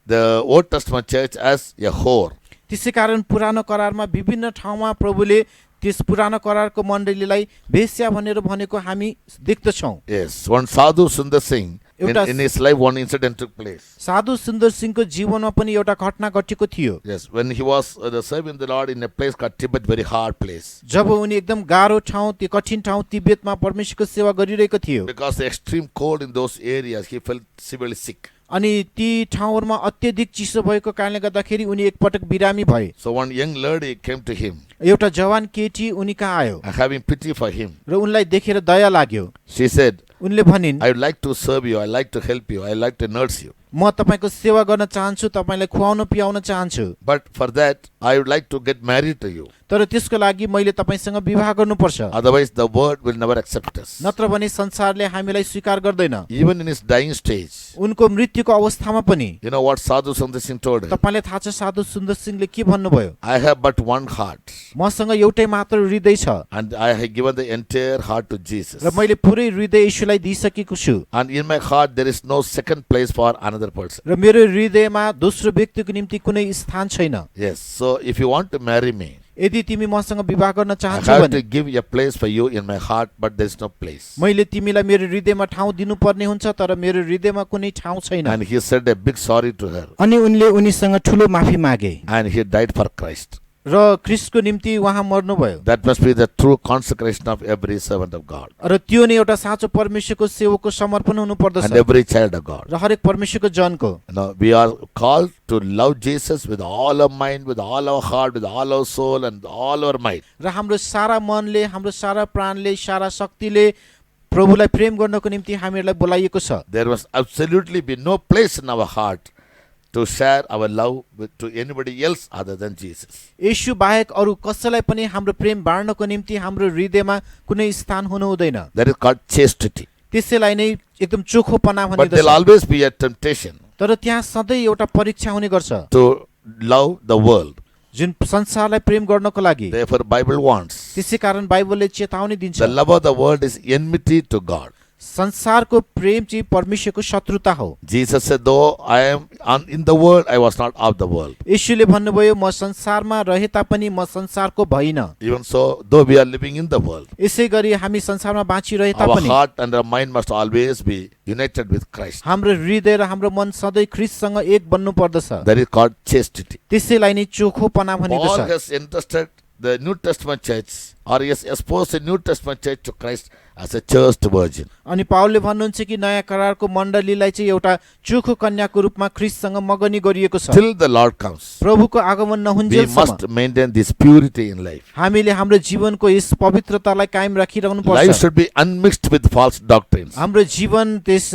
Speaker 1: the Old Testament church as a whore.
Speaker 2: त्यसै कारण पुरानो करारमा विभिन्न ठाउँमा प्रभुले त्यस पुरानो करारको मण्डलीलाई वेश्या भनेर भनेको हामी देख्दछौं।
Speaker 1: Yes, one Sadhu Sundar Singh, in his life, one incident took place.
Speaker 2: साधु सुन्दर सिंहको जीवनमा पनि एउटा घटना घटेको थियो।
Speaker 1: Yes, when he was serving the Lord in a place called Tibet, very hard place.
Speaker 2: जब उनी एकदम गाह्रो ठाउँ, त्यो कठिन ठाउँ तिब्बतमा परमेश्वरको सेवा गरिरहेको थियो,
Speaker 1: Because the extreme cold in those areas, he felt severely sick.
Speaker 2: अनि ती ठाउँहरूमा अत्यधिक चिसो भएको कारणले गर्दाखेरि उनी एकपटक बिरामी भए।
Speaker 1: So one young lady came to him,
Speaker 2: एउटा जवान केटी उनी कहाँ आयो
Speaker 1: and having pity for him,
Speaker 2: र उनलाई देखेर दया लाग्यो।
Speaker 1: she said,
Speaker 2: उनले भनिन्,
Speaker 1: I would like to serve you, I like to help you, I like to nurse you.
Speaker 2: म तपाईको सेवा गर्न चाहन्छु, तपाईलाई खुवाउन पियाउन चाहन्छु,
Speaker 1: But for that, I would like to get married to you.
Speaker 2: तर त्यसको लागि मैले तपाईसँग विवाह गर्नुपर्छ,
Speaker 1: Otherwise, the world will never accept us.
Speaker 2: नत्र भने संसारले हामीलाई स्वीकार गर्दैन।
Speaker 1: Even in his dying stage,
Speaker 2: उनको मृत्युको अवस्थामा पनि
Speaker 1: you know what Sadhu Sundar Singh told him?
Speaker 2: तपाईलाई थाहा छ साधु सुन्दर सिंहले के भन्नुभयो?
Speaker 1: I have but one heart,
Speaker 2: मसँग एउटै मात्र हृदय छ
Speaker 1: and I have given the entire heart to Jesus.
Speaker 2: र मैले पुरै हृदय येशूलाई दिइसकेको छु,
Speaker 1: And in my heart, there is no second place for another person.
Speaker 2: र मेरो हृदयमा दोस्रो व्यक्तिको निम्ति कुनै स्थान छैन।
Speaker 1: Yes, so if you want to marry me,
Speaker 2: यदि तिमी मसँग विवाह गर्न
Speaker 1: I
Speaker 2: चाहन्छौ
Speaker 1: have
Speaker 2: भने
Speaker 1: to give a place for you in my heart, but there is no place.
Speaker 2: मैले तिमीलाई मेरो हृदयमा ठाउँ दिनुपर्ने हुन्छ, तर मेरो हृदयमा कुनै ठाउँ छैन।
Speaker 1: And he said a big sorry to her,
Speaker 2: अनि उनले उनीसँग ठुलो माफी मागे
Speaker 1: and he died for Christ.
Speaker 2: र ख्रीष्टको निम्ति उहाँ मर्नुभयो।
Speaker 1: That must be the true consecration of every servant of God
Speaker 2: र त्यो नै एउटा साँचो परमेश्वरको सेवकको समर्पण हुनु पर्दछ
Speaker 1: and every child of God.
Speaker 2: र हरेक परमेश्वरको जनको।
Speaker 1: Now, we are called to love Jesus with all our mind, with all our heart, with all our soul, and all our might.
Speaker 2: र हाम्रो सारा मनले, हाम्रो सारा प्राणले, सारा शक्तिले प्रभुलाई प्रेम गर्नको निम्ति हामीहरूलाई बोलाइएको छ।
Speaker 1: There must absolutely be no place in our heart to share our love to anybody else other than Jesus.
Speaker 2: येशू बाहेक अरू कसैलाई पनि हाम्रो प्रेम बाँड्नको निम्ति हाम्रो हृदयमा कुनै स्थान हुनु हुँदैन।
Speaker 1: That is called chastity.
Speaker 2: त्यसैलाई नै एकदम चोखोपना
Speaker 1: But there will
Speaker 2: भनिन्छ।
Speaker 1: always be a temptation
Speaker 2: तर त्यहाँ सधैँ एउटा परीक्षा हुने गर्छ,
Speaker 1: to love the world.
Speaker 2: जुन संसारलाई प्रेम गर्नको लागि।
Speaker 1: Therefore, Bible wants
Speaker 2: त्यसै कारण बाइबलले चेतावनी दिन्छ,
Speaker 1: the love of the world is enmity to God.
Speaker 2: संसारको प्रेम चाहिँ परमेश्वरको शत्रुता हो।
Speaker 1: Jesus said, though I am in the world, I was not of the world.
Speaker 2: येशूले भन्नुभयो, म संसारमा रहे तापनि म संसारको भइन।
Speaker 1: Even so, though we are living in the world,
Speaker 2: यसै गरी हामी संसारमा बाँचिरहे
Speaker 1: our
Speaker 2: तापनि
Speaker 1: heart and our mind must always be united with Christ.
Speaker 2: हाम्रो हृदय र हाम्रो मन सधैँ ख्रीष्टसँग एक बन्नु पर्दछ।
Speaker 1: That is called chastity.
Speaker 2: त्यसैलाई नै चोखोपना
Speaker 1: Paul
Speaker 2: भनिन्छ।
Speaker 1: has entrusted the New Testament church or he has exposed the New Testament church to Christ as a chaste virgin.
Speaker 2: अनि पावलले भन्नुहुन्छ कि नयाँ करारको मण्डलीलाई चाहिँ एउटा चोखो कन्याको रूपमा ख्रीष्टसँग मगनी गरिएको छ।
Speaker 1: Till the Lord comes,
Speaker 2: प्रभुको आगमन
Speaker 1: we
Speaker 2: नहुन्जेलसम्म
Speaker 1: must maintain this purity in life.
Speaker 2: हामीले हाम्रो जीवनको यस पवित्रतालाई कायम राखिरहनु
Speaker 1: Life
Speaker 2: पर्छ।
Speaker 1: should be unmixed with false doctrines.
Speaker 2: हाम्रो जीवन त्यस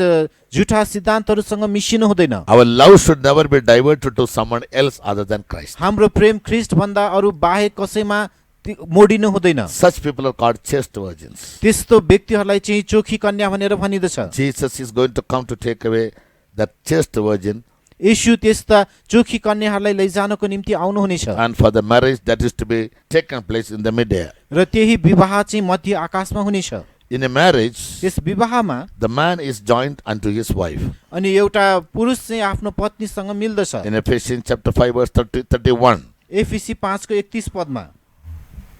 Speaker 2: झुटा सिद्धान्तहरूसँग मिसिनु हुँदैन।
Speaker 1: Our love should never be diverted to someone else other than Christ.
Speaker 2: हाम्रो प्रेम ख्रीष्ट भन्दा अरू बाहेक कसैमा मोडिनु हुँदैन।
Speaker 1: Such people are called chaste virgins.
Speaker 2: त्यस्तो व्यक्तिहरूलाई चाहिँ चोखी कन्या भनेर भनिँदछ।
Speaker 1: Jesus is going to come to take away that chaste virgin,
Speaker 2: येशू त्यस्ता चोखी कन्याहरूलाई लैजानको निम्ति आउनुहुनेछ
Speaker 1: and for the marriage that is to be taken place in the midair.
Speaker 2: र त्यही विवाह चाहिँ मध्य आकाशमा हुनेछ।
Speaker 1: In a marriage,
Speaker 2: त्यस विवाहमा
Speaker 1: the man is joined unto his wife.
Speaker 2: अनि एउटा पुरुष चाहिँ आफ्नो पत्नीसँग मिल्दछ।
Speaker 1: In Ephesians chapter 5 verse 31.
Speaker 2: एफिसी 5 को 31 पदमा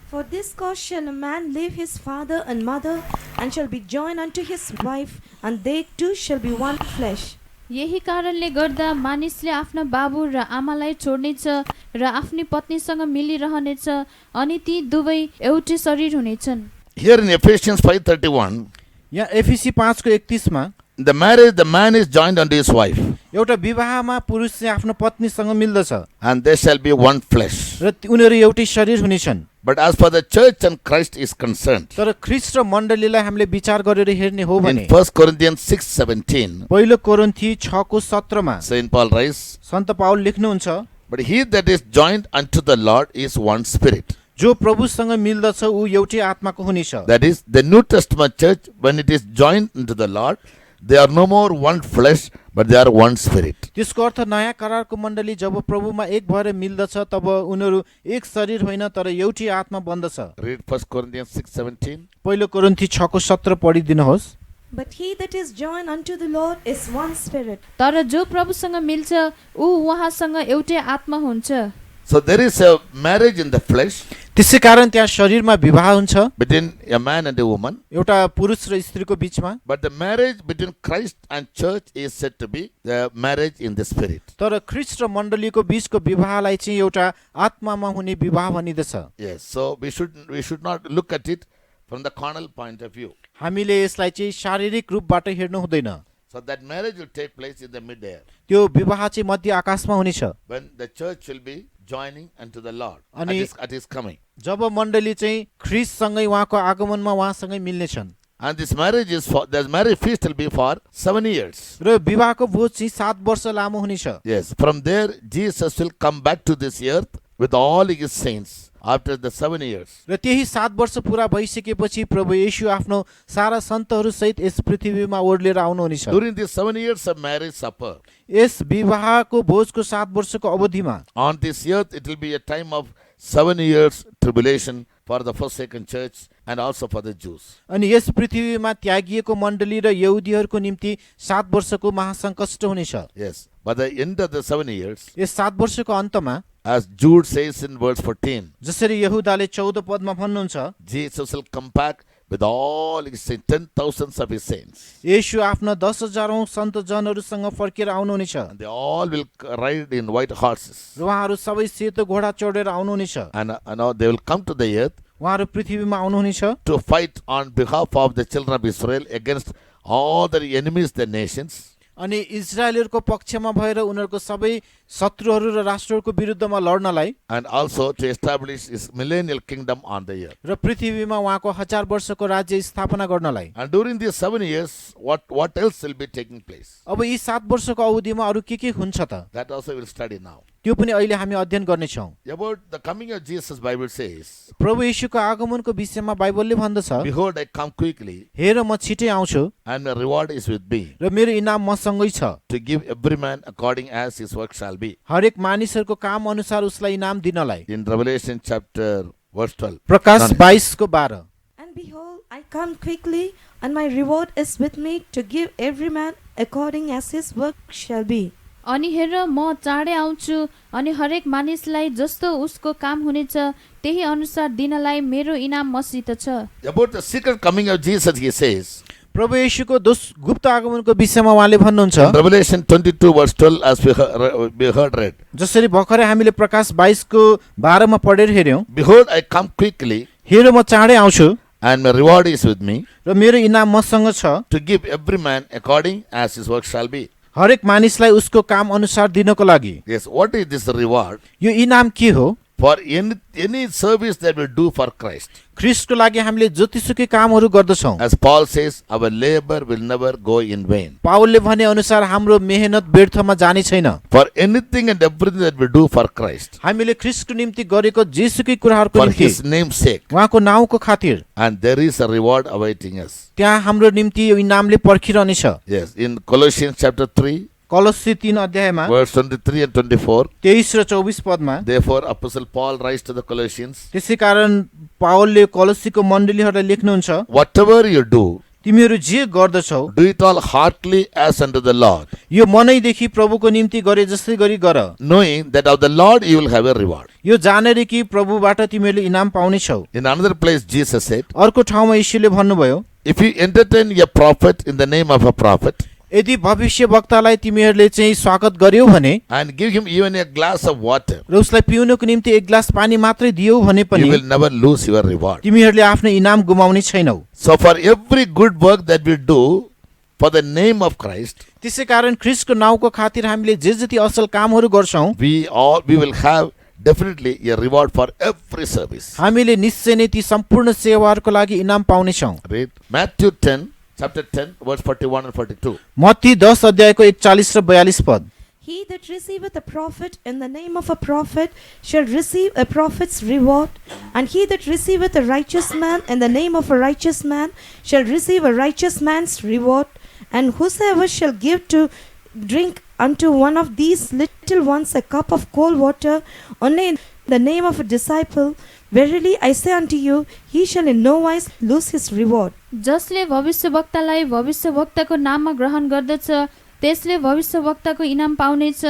Speaker 3: For this cause shall a man leave his father and mother, and shall be joined unto his wife, and they two shall be one flesh.
Speaker 4: यही कारणले गर्दा मानिसले आफ्ना बाबु र आमालाई छोड्नेछ र आफ्नी पत्नीसँग मिलिरहनेछ अनि ती दुवै एउटै शरीर हुनेछन्।
Speaker 1: Here in Ephesians 5:31,
Speaker 2: यहाँ एफिसी 5 को 31 मा
Speaker 1: the marriage, the man is joined unto his wife,
Speaker 2: एउटा विवाहमा पुरुष चाहिँ आफ्नो पत्नीसँग मिल्दछ
Speaker 1: and they shall be one flesh.
Speaker 2: र उनीहरू एउटै शरीर हुनेछन्।
Speaker 1: But as for the church and Christ is concerned,
Speaker 2: तर ख्रीष्ट र मण्डलीलाई हामीले विचार गरेर हेर्ने हो भने
Speaker 1: in 1 Corinthians 6:17,
Speaker 2: पहिलो कोरिन्थी 6 को 17 मा
Speaker 1: Saint Paul writes,
Speaker 2: सन्त पाउल लेख्नुहुन्छ,
Speaker 1: but he that is joined unto the Lord is one spirit.
Speaker 2: जो प्रभुसँग मिल्दछ ऊ एउटै आत्माको हुनेछ।
Speaker 1: That is, the New Testament church, when it is joined into the Lord, they are no more one flesh, but they are one spirit.
Speaker 2: त्यसको अर्थ नयाँ करारको मण्डली जब प्रभुमा एक भएर मिल्दछ तब उनीहरू एक शरीर होइन तर एउटै आत्मा बन्दछ।
Speaker 1: Read 1 Corinthians 6:17.
Speaker 2: पहिलो कोरिन्थी 6 को 17 पढिदिनुहोस्।
Speaker 3: But he that is joined unto the Lord is one spirit.
Speaker 4: तर जो प्रभुसँग मिल्छ ऊ उहाँसँग एउटै आत्मा हुन्छ।
Speaker 1: So there is a marriage in the flesh
Speaker 2: त्यसै कारण त्यहाँ शरीरमा विवाह हुन्छ
Speaker 1: between a man and a woman,
Speaker 2: एउटा पुरुष र स्त्रीको बीचमा,
Speaker 1: but the marriage between Christ and church is said to be the marriage in the spirit.
Speaker 2: तर ख्रीष्ट र मण्डलीको बीचको विवाहलाई चाहिँ एउटा आत्मामा हुने विवाह भनिँदछ।
Speaker 1: Yes, so we should not look at it from the carnal point of view.
Speaker 2: हामीले यसलाई चाहिँ शारीरिक रूपबाट हेर्नु हुँदैन।
Speaker 1: So that marriage will take place in the midair,
Speaker 2: त्यो विवाह चाहिँ मध्य आकाशमा हुनेछ
Speaker 1: when the church will be joining unto the Lord
Speaker 2: अनि
Speaker 1: at his coming.
Speaker 2: जब मण्डली चाहिँ ख्रीष्टसँगै उहाँको आगमनमा उहाँसँगै मिल्नेछन्।
Speaker 1: And this marriage the marriage feast will be for 7 years.
Speaker 2: र विवाहको भोज चाहिँ 7 वर्ष लामो हुनेछ।
Speaker 1: Yes, from there Jesus will come back to this earth with all his saints after the 7 years.
Speaker 2: र त्यही 7 वर्ष पुरा भइसकेपछि प्रभु येशू आफ्नो सारा सन्तहरू सहित यस पृथ्वीमा ओर्लेर आउनुहुनेछ।
Speaker 1: During these 7 years of marriage supper,
Speaker 2: यस विवाहको भोजको 7 वर्षको अवधिमा
Speaker 1: on this earth it will be a time of 7 years tribulation for the forsaken church and also for the Jews.
Speaker 2: अनि यस पृथ्वीमा त्यागिएको मण्डली र यहुदीहरूको निम्ति 7 वर्षको महासङ्कष्ट हुनेछ।
Speaker 1: Yes, by the end of the 7 years,
Speaker 2: यस 7 वर्षको अन्तमा
Speaker 1: as Jude says in verse 14,
Speaker 2: जसरी यहुदाले 14 पदमा भन्नुहुन्छ,
Speaker 1: Jesus will come back with all his saints, 10,000s of his saints.
Speaker 2: येशू आफ्ना 10,000औं सन्त जनहरूसँग फर्केर आउनुहुनेछ
Speaker 1: And they all will ride in white horses.
Speaker 2: र उहाँहरू सबै सेतो घोडा चढेर आउनुहुनेछ।
Speaker 1: And they will come to the earth
Speaker 2: उहाँहरू पृथ्वीमा आउनुहुनेछ
Speaker 1: to fight on behalf of the children of Israel against all the enemies, the nations.
Speaker 2: अनि इजरायलहरूको पक्षमा भएर उनीहरूको सबै शत्रुहरू र राष्ट्रहरूको विरुद्धमा लड्नलाई
Speaker 1: And also to establish his millennial kingdom on the earth.
Speaker 2: र पृथ्वीमा उहाँको 1000 वर्षको राज्य स्थापना गर्नलाई।
Speaker 1: And during these 7 years, what else will be taking place?
Speaker 2: अब यी 7 वर्षको अवधिमा अरू के हुन्छ त
Speaker 1: That also we'll study now.
Speaker 2: त्यो पनि अहिले हामी अध्ययन गर्नेछौँ।
Speaker 1: About the coming of Jesus, Bible says,
Speaker 2: प्रभु येशूको आगमनको विषयमा बाइबलले भन्दछ,
Speaker 1: behold, I come quickly,
Speaker 2: हेर म छिटै आउँछु
Speaker 1: and my reward is with me,
Speaker 2: र मेरो इनाम मसँगै छ,
Speaker 1: to give every man according as his work shall be.
Speaker 2: हरेक मानिसहरूको काम अनुसार उसलाई इनाम दिनलाई।
Speaker 1: In Revelation chapter verse 12.
Speaker 2: प्रकाश 22 को 12।
Speaker 3: And behold, I come quickly, and my reward is with me to give every man according as his work shall be.
Speaker 4: अनि हेर म चाँडै आउँछु अनि हरेक मानिसलाई जस्तो उसको काम हुनेछ त्यही अनुसार दिनलाई मेरो इनाम मसित छ।
Speaker 1: About the secret coming of Jesus, he says,
Speaker 2: प्रभु येशूको गुप्त आगमनको विषयमा उहाँले भन्नुहुन्छ,
Speaker 1: in Revelation 22 verse 12, as we heard read,
Speaker 2: जसरी भर्खरै हामीले प्रकाश 22 को 12 मा पढेर हेर्यौं,
Speaker 1: behold, I come quickly,
Speaker 2: हेर म चाँडै आउँछु
Speaker 1: and my reward is with me,
Speaker 2: र मेरो इनाम मसँग छ
Speaker 1: to give every man according as his work shall be.
Speaker 2: हरेक मानिसलाई उसको काम अनुसार दिनको लागि।
Speaker 1: Yes, what is this reward?
Speaker 2: यो इनाम के हो?
Speaker 1: For any service that we do for Christ.
Speaker 2: ख्रीष्टको लागि हामीले जतिसुकै कामहरू गर्दछौँ।
Speaker 1: As Paul says, our labor will never go in vain.
Speaker 2: पावलले भने अनुसार हाम्रो मेहनत व्यर्थमा जाने छैन।
Speaker 1: For anything and everything that we do for Christ,
Speaker 2: हामीले ख्रीष्टको निम्ति गरेको जेसुकै कुराहरूको
Speaker 1: for
Speaker 2: निम्ति
Speaker 1: his name's sake,
Speaker 2: उहाँको नाउँको खातिर
Speaker 1: and there is a reward awaiting us.
Speaker 2: त्यहाँ हाम्रो निम्ति यो इनामले पर्खिरहनेछ।
Speaker 1: Yes, in Colossians chapter 3,
Speaker 2: कलोस्सी 3 अध्यायमा
Speaker 1: verse 23 and 24,
Speaker 2: 23 र 24 पदमा
Speaker 1: therefore Apostle Paul writes to the Colossians,
Speaker 2: त्यसै कारण पावलले कलोस्सीको मण्डलीहरूलाई लेख्नुहुन्छ,
Speaker 1: whatever you do,
Speaker 2: तिमीहरू जे गर्दछौ
Speaker 1: do it all heartily as unto the Lord,
Speaker 2: यो मनैदेखि प्रभुको निम्ति गरे जस्तै गरी गर,
Speaker 1: knowing that of the Lord you will have a reward.
Speaker 2: यो जानेर कि प्रभुबाट तिमीहरूले इनाम पाउनेछौ।
Speaker 1: In another place, Jesus said,
Speaker 2: अर्को ठाउँमा यीशुले भन्नुभयो,
Speaker 1: if you entertain a prophet in the name of a prophet,
Speaker 2: यदि भविष्यवक्तालाई तिमीहरूले चाहिँ स्वागत गर्यौ भने
Speaker 1: and give him even a glass of water,
Speaker 2: र उसलाई पिउनको निम्ति एक ग्लास पानी मात्रै दियौ भने
Speaker 1: you
Speaker 2: पनि
Speaker 1: will never lose your reward.
Speaker 2: तिमीहरूले आफ्नो इनाम गुमाउने छैनौ।
Speaker 1: So for every good work that we do for the name of Christ,
Speaker 2: त्यसै कारण ख्रीष्टको नाउँको खातिर हामीले जे जति असल कामहरू गर्छौं,
Speaker 1: we will have definitely a reward for every service.
Speaker 2: हामीले निश्चय नै ती सम्पूर्ण सेवाहरूको लागि इनाम पाउनेछौँ।
Speaker 1: Read Matthew 10, chapter 10, verse 41 and 42.
Speaker 2: Matthew 10 अध्यायको 41 र 42 पद।
Speaker 3: He that receiveth a prophet in the name of a prophet shall receive a prophet's reward, and he that receiveth a righteous man in the name of a righteous man shall receive a righteous man's reward. And whosoever shall give to drink unto one of these little ones a cup of cold water only in the name of a disciple, verily I say unto you, he shall in no wise lose his reward.
Speaker 4: जसले भविष्यवक्तालाई भविष्यवक्ताको नाममा ग्रहण गर्दछ त्यसले भविष्यवक्ताको इनाम पाउनेछ,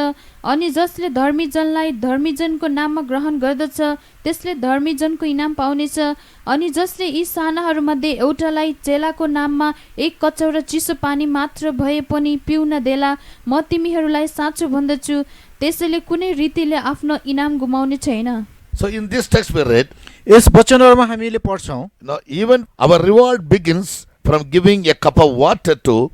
Speaker 4: अनि जसले धर्मीजनलाई धर्मीजनको नाममा ग्रहण गर्दछ त्यसले धर्मीजनको इनाम पाउनेछ, अनि जसले यी सानाहरूमध्ये एउटालाई चेलाको नाममा एक कचौरा चिसो पानी मात्र भए पनि पिउन देला, म तिमीहरूलाई साँचो भन्दछु त्यसैले कुनै रीतिले आफ्नो इनाम गुमाउने छैन।
Speaker 1: So in this text we read,
Speaker 2: यस वचनहरुमा हामीले पढ्छौं,
Speaker 1: now even our reward begins from giving a cup of water to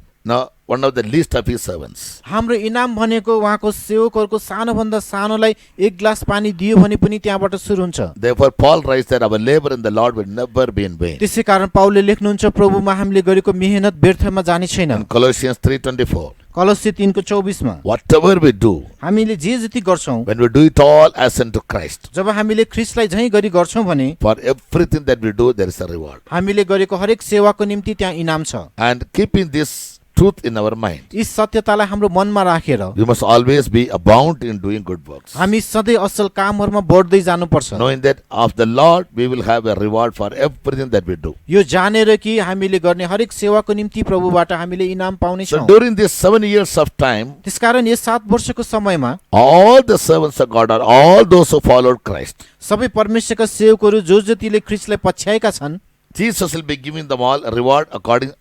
Speaker 1: one of the least of his servants.
Speaker 2: हाम्रो इनाम भनेको उहाँको सेवकहरुको सानोभन्दा सानोलाई एक ग्लास पानी दियो भने पनि त्यहाँबाट सुरु हुन्छ।
Speaker 1: Therefore Paul writes that our labor in the Lord will never be in vain.
Speaker 2: त्यसै कारण पाउलले लेख्नुहुन्छ प्रभुमा हामीले गरेको मेहनत व्यर्थमा जाने छैन।
Speaker 1: In Colossians 3:24,
Speaker 2: कलोस्सी 3 को 24 मा
Speaker 1: whatever we do,
Speaker 2: हामीले जे जति गर्छौं,
Speaker 1: when we do it all as unto Christ,
Speaker 2: जब हामीले ख्रीष्टलाई झैं गरी गर्छौं भने
Speaker 1: for everything that we do there is a reward.
Speaker 2: हामीले गरेको हरेक सेवाको निम्ति त्यहाँ इनाम छ।
Speaker 1: And keeping this truth in our mind,
Speaker 2: यी सत्यतालाई हाम्रो मनमा राखेर
Speaker 1: we must always be abound in doing good works,
Speaker 2: हामी सधैँ असल कामहरुमा बढ्दै जानुपर्छ,
Speaker 1: knowing that of the Lord we will have a reward for everything that we do.
Speaker 2: यो जानेर कि हामीले गर्ने हरेक सेवाको निम्ति प्रभुबाट हामीले इनाम पाउने
Speaker 1: So
Speaker 2: छौं।
Speaker 1: during these 7 years of time,
Speaker 2: त्यसकारण यस 7 वर्षको समयमा
Speaker 1: all the servants of God, or all those who followed Christ,
Speaker 2: सबै परमेश्वरका सेवकहरू जो जतिले ख्रीष्टलाई पछ्याएका छन्,
Speaker 1: Jesus will be giving them all a reward according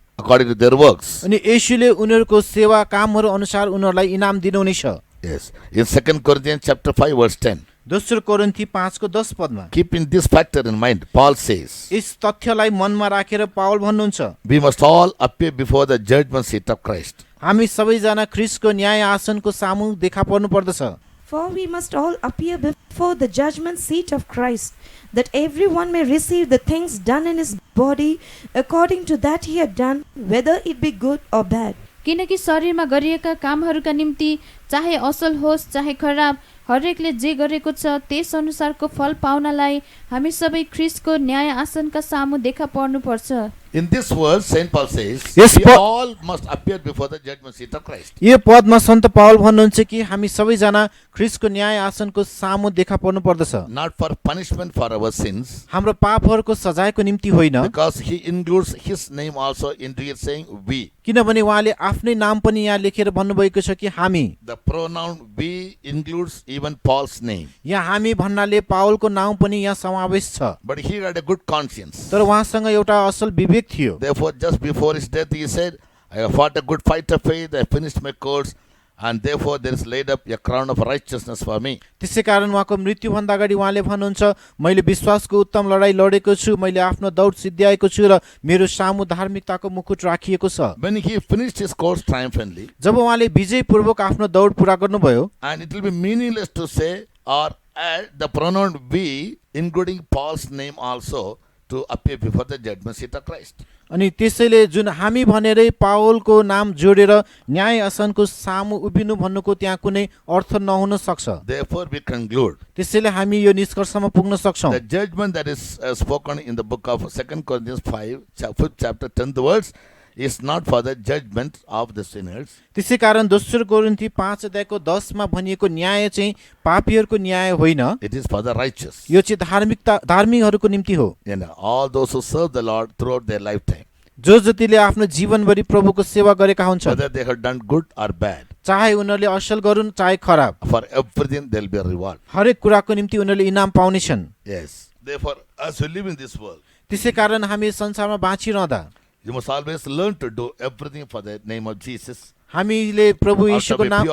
Speaker 1: to their works.
Speaker 2: अनि येशूले उनीहरुको सेवा कामहरु अनुसार उनीहरुलाई इनाम दिनुहुने छ।
Speaker 1: Yes. In 2 Corinthians chapter 5 verse 10,
Speaker 2: दोस्रो कोरिन्थी 5 को 10 पदमा
Speaker 1: keeping this factor in mind, Paul says,
Speaker 2: यस तथ्यलाई मनमा राखेर पावल भन्नुहुन्छ,
Speaker 1: we must all appear before the judgment seat of Christ.
Speaker 2: हामी सबैजना ख्रीष्टको न्याय आसनको सामु देखा पर्नु पर्दछ।
Speaker 3: For we must all appear before the judgment seat of Christ, that everyone may receive the things done in his body according to that he had done, whether it be good or bad.
Speaker 4: किनकि शरीरमा गरिएका कामहरूका निम्ति चाहे असल होस् चाहे खराब, हरेकले जे गरेको छ त्यस अनुसारको फल पाउनलाई हामी सबै ख्रीष्टको न्याय आसनका सामु देखा पर्नुपर्छ।
Speaker 1: In this verse, Saint Paul says,
Speaker 2: Yes,
Speaker 1: we
Speaker 2: Paul-
Speaker 1: all must appear before the judgment seat of Christ.
Speaker 2: यो पदमा सन्त पावल भन्नुहुन्छ कि हामी सबैजना ख्रीष्टको न्याय आसनको सामु देखा पर्नु पर्दछ,
Speaker 1: Not for punishment for our sins,
Speaker 2: हाम्रो पापहरुको सजायको निम्ति होइन,
Speaker 1: because he includes his name also into it, saying we.
Speaker 2: किनभने उहाँले आफ्नै नाम पनि यहाँ लेखेर भन्नुभएको छ कि हामी।
Speaker 1: The pronoun we includes even Paul's name.
Speaker 2: यहाँ हामी भन्नाले पावलको नाम पनि यहाँ समावेश छ,
Speaker 1: But he had a good conscience.
Speaker 2: तर उहाँसँग एउटा असल विवेक थियो।
Speaker 1: Therefore, just before his death, he said, I have fought a good fight of faith, I have finished my course, and therefore there is laid up a crown of righteousness for me.
Speaker 2: त्यसै कारण उहाँको मृत्युभन्दा अगाडि उहाँले भन्नुहुन्छ मैले विश्वासको उत्तम लडाई लडेको छु, मैले आफ्नो दौड सिद्ध्याएको छु र मेरो सामु धार्मिकताको मुकुट राखिएको छ।
Speaker 1: When he finished his course triumphantly,
Speaker 2: जब उहाँले विजयपूर्वक आफ्नो दौड पुरा गर्नुभयो,
Speaker 1: and it will be meaningless to say or add the pronoun we, including Paul's name also, to appear before the judgment seat of Christ.
Speaker 2: अनि त्यसैले जुन हामी भनेरै पावलको नाम जोडेर न्याय आसनको सामु उभिनु भन्नुको त्यहाँ कुनै अर्थ नहुन सक्छ।
Speaker 1: Therefore we conclude
Speaker 2: त्यसैले हामी यो निष्कर्षमा पुग्न सक्छौँ।
Speaker 1: the judgment that is spoken in the book of 2 Corinthians 5, 5th chapter, 10th verse, is not for the judgment of the sinners.
Speaker 2: त्यसै कारण दोस्रो कोरिन्थी 5 अध्यायको 10 मा भनिएको न्याय चाहिँ पापीहरूको न्याय होइन,
Speaker 1: It is for the righteous.
Speaker 2: यो चाहिँ धार्मिकहरूको निम्ति हो।
Speaker 1: And all those who serve the Lord throughout their lifetime,
Speaker 2: जो जतिले आफ्नो जीवनभरि प्रभुको सेवा गरेका हुन्छन्,
Speaker 1: whether they have done good or bad,
Speaker 2: चाहे उनीहरूले असल गरून् चाहे खराब,
Speaker 1: for everything there will be a reward.
Speaker 2: हरेक कुराको निम्ति उनीहरूले इनाम पाउनेछन्।
Speaker 1: Yes. Therefore, as we live in this world,
Speaker 2: त्यसै कारण हामी संसारमा बाँचिरहँदा
Speaker 1: you must always learn to do everything for the name of Jesus.
Speaker 2: हामीले प्रभु
Speaker 1: Out of
Speaker 2: येशूको
Speaker 1: a
Speaker 2: नाम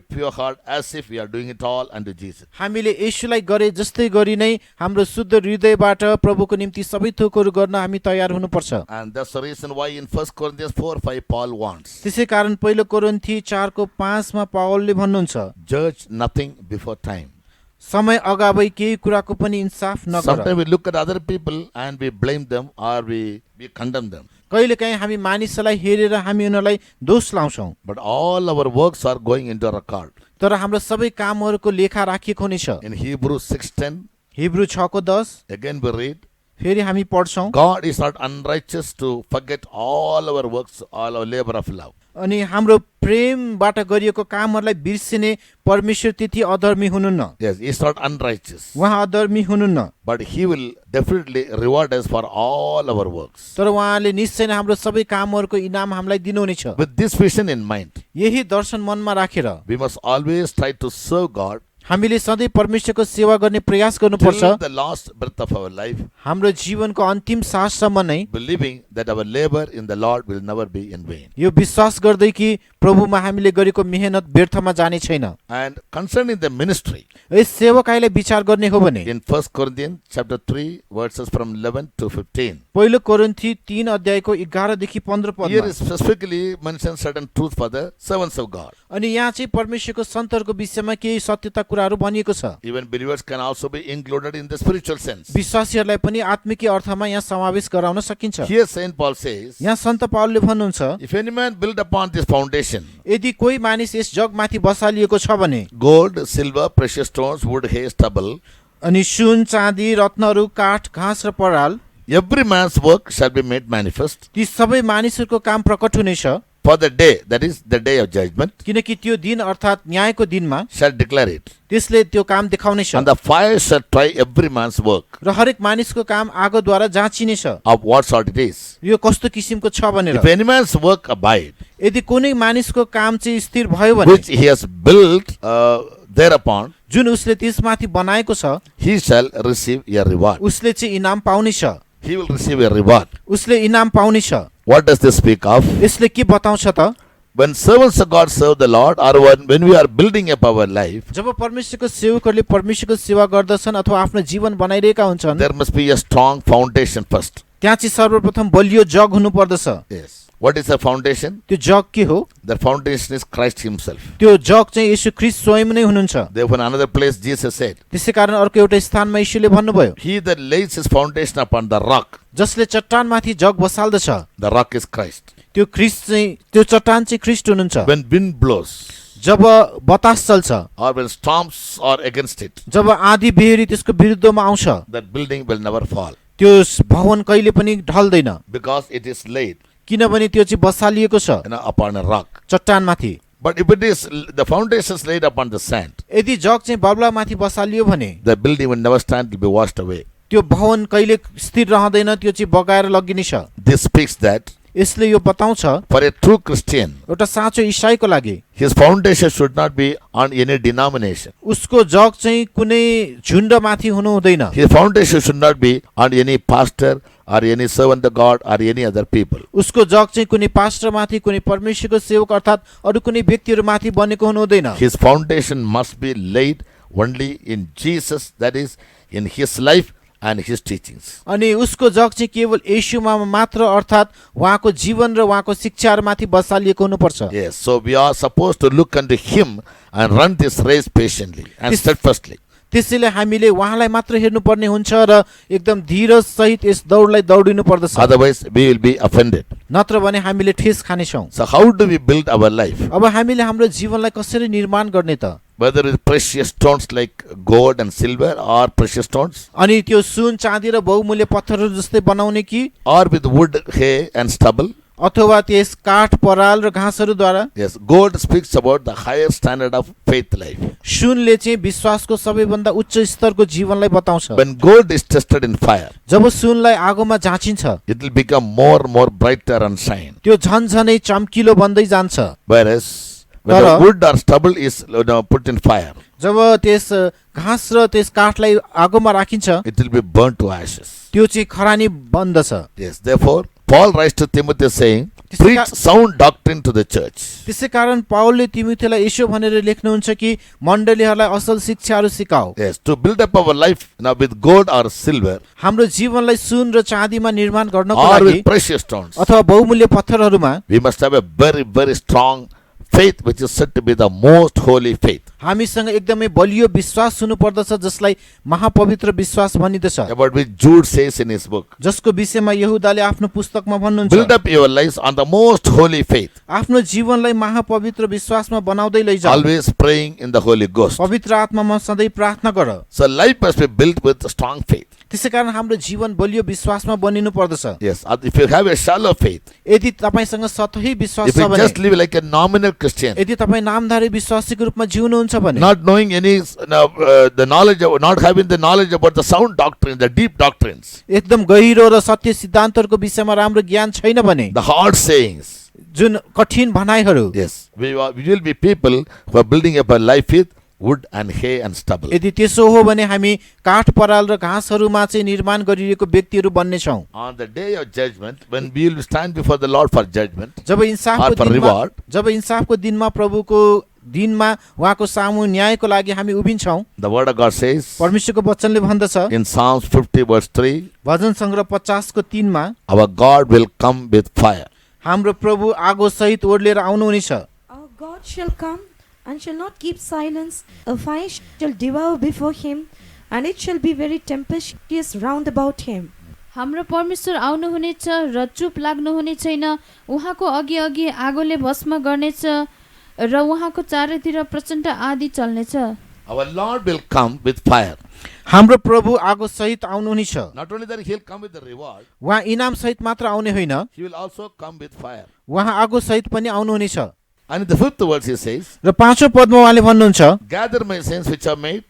Speaker 1: pure heart, as if we are doing it all unto Jesus.
Speaker 2: हामीले येशूलाई गरे जस्तै गरी नै हाम्रो शुद्ध हृदयबाट प्रभुको निम्ति सबै थोकहरू गर्न हामी तयार हुनुपर्छ।
Speaker 1: And that's the reason why in 1 Corinthians 4:5 Paul wants,
Speaker 2: त्यसै कारण पहिलो कोरिन्थी 4:5 मा पावलले भन्नुहुन्छ,
Speaker 1: judge nothing before time.
Speaker 2: समय अगावै केही कुराको पनि इन्साफ नगर।
Speaker 1: Sometimes we look at other people and we blame them or we condemn them.
Speaker 2: कहिलेकाहीँ हामी मानिसलाई हेरेर हामी उनीहरूलाई दोष लाउँछौँ,
Speaker 1: But all our works are going into a record.
Speaker 2: तर हाम्रो सबै कामहरूको लेखा राखिएको हुनेछ।
Speaker 1: In Hebrews 6:10,
Speaker 2: Hebrew 6:10
Speaker 1: again we read,
Speaker 2: फेरि हामी पढ्छौँ,
Speaker 1: God is not unrighteous to forget all our works, all our labor of love.
Speaker 2: अनि हाम्रो प्रेमबाट गरिएको कामहरूलाई बिर्सिने परमेश्वर त्यति अधर्मी हुनुहुन्न।
Speaker 1: Yes, He is not unrighteous.
Speaker 2: उहाँ अधर्मी हुनुहुन्न,
Speaker 1: But He will definitely reward us for all our works.
Speaker 2: तर उहाँले निश्चय नै हाम्रो सबै कामहरूको इनाम हामीलाई दिनुहुनेछ।
Speaker 1: With this vision in mind,
Speaker 2: यही दर्शन मनमा राखेर
Speaker 1: we must always try to serve God
Speaker 2: हामीले सधैँ परमेश्वरको सेवा गर्ने प्रयास गर्नुपर्छ,
Speaker 1: till the last breath of our life,
Speaker 2: हाम्रो जीवनको अन्तिम साससम्म नै,
Speaker 1: believing that our labor in the Lord will never be in vain.
Speaker 2: यो विश्वास गर्दै कि प्रभुमा हामीले गरेको मेहनत व्यर्थमा जाने छैन।
Speaker 1: And concerning the ministry,
Speaker 2: यस सेवकाईलाई विचार गर्ने हो भने
Speaker 1: in 1 Corinthians chapter 3, verses from 11 to 15,
Speaker 2: पहिलो कोरिन्थी 3 अध्यायको 11 देखि 15
Speaker 1: here
Speaker 2: पदमा
Speaker 1: is specifically mentioned certain truth for the servants of God.
Speaker 2: अनि यहाँ चाहिँ परमेश्वरको सन्तहरूको विषयमा केही सत्यता कुराहरू भनिएको छ।
Speaker 1: Even believers can also be included in the spiritual sense.
Speaker 2: विश्वासीहरूलाई पनि आत्मिक अर्थमा यहाँ समावेश गराउन सकिन्छ।
Speaker 1: Here Saint Paul says,
Speaker 2: यहाँ सन्त पावलले भन्नुहुन्छ,
Speaker 1: if any man build upon this foundation,
Speaker 2: यदि कोही मानिस यस जगमाथि बसालिएको छ भने
Speaker 1: gold, silver, precious stones, wood, hay, stubble,
Speaker 2: अनि सुन चाँदी रत्नहरू काठ घाँस र पराल,
Speaker 1: every man's work shall be made manifest,
Speaker 2: ती सबै मानिसहरूको काम प्रकट हुनेछ,
Speaker 1: for the day, that is the day of judgment,
Speaker 2: किनकि त्यो दिन अर्थात् न्यायको दिनमा
Speaker 1: shall declare it.
Speaker 2: त्यसले त्यो काम देखाउनेछ
Speaker 1: And the fire shall try every man's work,
Speaker 2: र हरेक मानिसको काम आगोद्वारा जाँचिनेछ,
Speaker 1: of what sort it is.
Speaker 2: यो कस्तो किसिमको छ भनेर।
Speaker 1: If any man's work abide,
Speaker 2: यदि कुनै मानिसको काम चाहिँ स्थिर भयो भने,
Speaker 1: which he has built thereupon,
Speaker 2: जुन उसले त्यसमाथि बनाएको छ,
Speaker 1: he shall receive a reward.
Speaker 2: उसले चाहिँ इनाम पाउनेछ,
Speaker 1: He will receive a reward.
Speaker 2: उसले इनाम पाउनेछ।
Speaker 1: What does this speak of?
Speaker 2: यसले के बताउँछ त?
Speaker 1: When servants of God serve the Lord, or when we are building up our life,
Speaker 2: जब परमेश्वरको सेवकहरूले परमेश्वरको सेवा गर्दछन् अथवा आफ्नो जीवन बनाइरहेका हुन्छन्,
Speaker 1: there must be a strong foundation first.
Speaker 2: त्यहाँ चाहिँ सर्वप्रथम बलियो जग हुनु पर्दछ।
Speaker 1: Yes. What is the foundation?
Speaker 2: त्यो जग के हो?
Speaker 1: The foundation is Christ Himself.
Speaker 2: त्यो जग चाहिँ येशू ख्रीष्ट स्वयं नै हुनुहुन्छ।
Speaker 1: Therefore, in another place, Jesus said,
Speaker 2: त्यसै कारण अर्को एउटा स्थानमा येशूले भन्नुभयो,
Speaker 1: He that lays his foundation upon the rock,
Speaker 2: जसले चट्टानमाथि जग बसाल्दछ,
Speaker 1: the rock is Christ.
Speaker 2: त्यो ख्रीष्ट चाहिँ त्यो चट्टान चाहिँ ख्रीष्ट हुनुहुन्छ।
Speaker 1: When wind blows,
Speaker 2: जब बतास चल्छ,
Speaker 1: or when storms are against it,
Speaker 2: जब आँधी बेहरी त्यसको विरुद्धमा आउँछ,
Speaker 1: that building will never fall,
Speaker 2: त्यो भवन कहिले पनि ढल्दैन,
Speaker 1: because it is laid,
Speaker 2: किनभने त्यो चाहिँ बसालिएको छ
Speaker 1: upon a rock.
Speaker 2: चट्टानमाथि।
Speaker 1: But if it is the foundation is laid upon the sand,
Speaker 2: यदि जग चाहिँ बालुवामाथि बसालियो भने
Speaker 1: the building will never stand; it will be washed away.
Speaker 2: त्यो भवन कहिले स्थिर रहँदैन, त्यो चाहिँ बगाएर लगिनेछ।
Speaker 1: This speaks that
Speaker 2: यसले यो बताउँछ,
Speaker 1: for a true Christian,
Speaker 2: एउटा साँचो ईसाईको लागि
Speaker 1: his foundation should not be on any denomination.
Speaker 2: उसको जग चाहिँ कुनै झुण्डमाथि हुनु हुँदैन,
Speaker 1: His foundation should not be on any pastor or any servant of God or any other people.
Speaker 2: उसको जग चाहिँ कुनै पास्टरमाथि कुनै परमेश्वरको सेवक अर्थात् अरू कुनै व्यक्तिहरूमाथि बनेको हुनु हुँदैन।
Speaker 1: His foundation must be laid only in Jesus, that is, in his life and his teachings.
Speaker 2: अनि उसको जग चाहिँ केवल येशूमा मात्र अर्थात् उहाँको जीवन र उहाँको शिक्षाहरूमाथि बसालिएको हुनुपर्छ।
Speaker 1: Yes, so we are supposed to look unto him and run this race patiently and
Speaker 2: This-
Speaker 1: steadfastly.
Speaker 2: त्यसैले हामीले उहाँलाई मात्र हेर्नुपर्ने हुन्छ र एकदम धीरज सहित यस दौडलाई दौडिनु पर्दछ,
Speaker 1: Otherwise, we will be offended.
Speaker 2: नत्र भने हामीले ठेस खानेछौँ।
Speaker 1: So, how do we build our life?
Speaker 2: अब हामीले हाम्रो जीवनलाई कसरी निर्माण गर्ने त?
Speaker 1: Whether with precious stones like gold and silver, or precious stones,
Speaker 2: अनि त्यो सुन चाँदी र बहुमूल्य पत्थरहरू जस्तै बनाउने कि
Speaker 1: or with wood, hay, and stubble.
Speaker 2: अथवा त्यस काठ पराल र घाँसहरूद्वारा?
Speaker 1: Yes, gold speaks about the higher standard of faith life.
Speaker 2: सुनले चाहिँ विश्वासको सबैभन्दा उच्च स्तरको जीवनलाई बताउँछ।
Speaker 1: When gold is tested in fire,
Speaker 2: जब सुनलाई आगोमा जाँचिन्छ
Speaker 1: it will become more and more brighter and shine.
Speaker 2: त्यो झन्झनै चम्किलो बन्दै जान्छ।
Speaker 1: Whereas when the
Speaker 2: तर-
Speaker 1: wood or stubble is put in fire,
Speaker 2: जब त्यस घाँस र त्यस काठलाई आगोमा राखिन्छ
Speaker 1: it will be burnt to ashes.
Speaker 2: त्यो चाहिँ खरानी बन्दछ।
Speaker 1: Yes, therefore, Paul writes to Timothy saying,
Speaker 2: This is
Speaker 1: preach
Speaker 2: ca-
Speaker 1: sound doctrine to the church.
Speaker 2: त्यसै कारण पावलले तिमुथीलाई यसो भनेर लेख्नुहुन्छ कि मण्डलीहरूलाई असल शिक्षाहरू सिकाऊ।
Speaker 1: Yes, to build up our life now with gold or silver
Speaker 2: हाम्रो जीवनलाई सुन र चाँदीमा निर्माण गर्नको
Speaker 1: or
Speaker 2: लागि
Speaker 1: with precious stones,
Speaker 2: अथवा बहुमूल्य पत्थरहरूमा
Speaker 1: we must have a very, very strong faith which is said to be the most holy faith.
Speaker 2: हामीसँग एकदमै बलियो विश्वास हुनु पर्दछ जसलाई महापवित्र विश्वास भनिदछ,
Speaker 1: About which Jude says in his book.
Speaker 2: जसको विषयमा यहुदाले आफ्नो पुस्तकमा
Speaker 1: Build
Speaker 2: भन्नुहुन्छ,
Speaker 1: up your lives on the most holy faith,
Speaker 2: आफ्नो जीवनलाई महापवित्र विश्वासमा बनाउँदै लैजाऊ,
Speaker 1: always praying in the Holy Ghost.
Speaker 2: पवित्र आत्मामा सधैँ प्रार्थना गर।
Speaker 1: So life must be built with strong faith.
Speaker 2: त्यसै कारण हाम्रो जीवन बलियो विश्वासमा बनिनु पर्दछ।
Speaker 1: Yes, if you have a shallow faith,
Speaker 2: यदि तपाईसँग सतही विश्वास
Speaker 1: if
Speaker 2: छ
Speaker 1: you
Speaker 2: भने,
Speaker 1: just live like a nominal Christian,
Speaker 2: यदि तपाईँ नामधारी विश्वासीको रूपमा जिउनुहुन्छ भने,
Speaker 1: not knowing any the knowledge of, not having the knowledge about the sound doctrine, the deep doctrines,
Speaker 2: एकदम गहिरो र सत्य सिद्धान्तहरूको विषयमा राम्रो ज्ञान छैन भने,
Speaker 1: the hard sayings.
Speaker 2: जुन कठिन भनाइहरू,
Speaker 1: Yes, we will be people who are building up a life with wood and hay and stubble.
Speaker 2: यदि त्यसो हो भने हामी काठ पराल र घाँसहरूमा चाहिँ निर्माण गरिरहेको व्यक्तिहरू बन्नेछौँ।
Speaker 1: On the day of judgment, when we will stand before the Lord for judgment
Speaker 2: job
Speaker 1: or for reward,
Speaker 2: इन्साफको दिनमा प्रभुको दिनमा उहाँको सामु न्यायको लागि हामी उभिन्छौँ,
Speaker 1: the word of God says
Speaker 2: परमेश्वरको वचनले भन्दछ
Speaker 1: in Psalms 50 verse 3,
Speaker 2: भजन सङ्ग्रह 50 को 3 मा,
Speaker 1: our God will come with fire.
Speaker 2: हाम्रो प्रभु आगो सहित ओर्लिएर आउनुहुनेछ।
Speaker 3: Our God shall come and shall not keep silence. A fire shall devour before him, and it shall be very tempestuous round about him.
Speaker 4: हाम्रो परमेश्वर आउनुहुनेछ र चुप लाग्नुहुने छैन। उहाँको अघि अघि आगोले भस्म गर्नेछ र उहाँको चारैतिर प्रचण्ड आँधी चल्नेछ।
Speaker 1: Our Lord will come with fire.
Speaker 2: हाम्रो प्रभु आगो सहित आउनुहुनेछ।
Speaker 1: Not only that, he'll come with the reward,
Speaker 2: उहाँ इनाम सहित मात्र आउने होइन,
Speaker 1: he will also come with fire.
Speaker 2: उहाँ आगो सहित पनि आउनुहुनेछ।
Speaker 1: And in the 5th verse he says,
Speaker 2: र 5औं पदमा उहाँले भन्नुहुन्छ,
Speaker 1: gather my saints which are made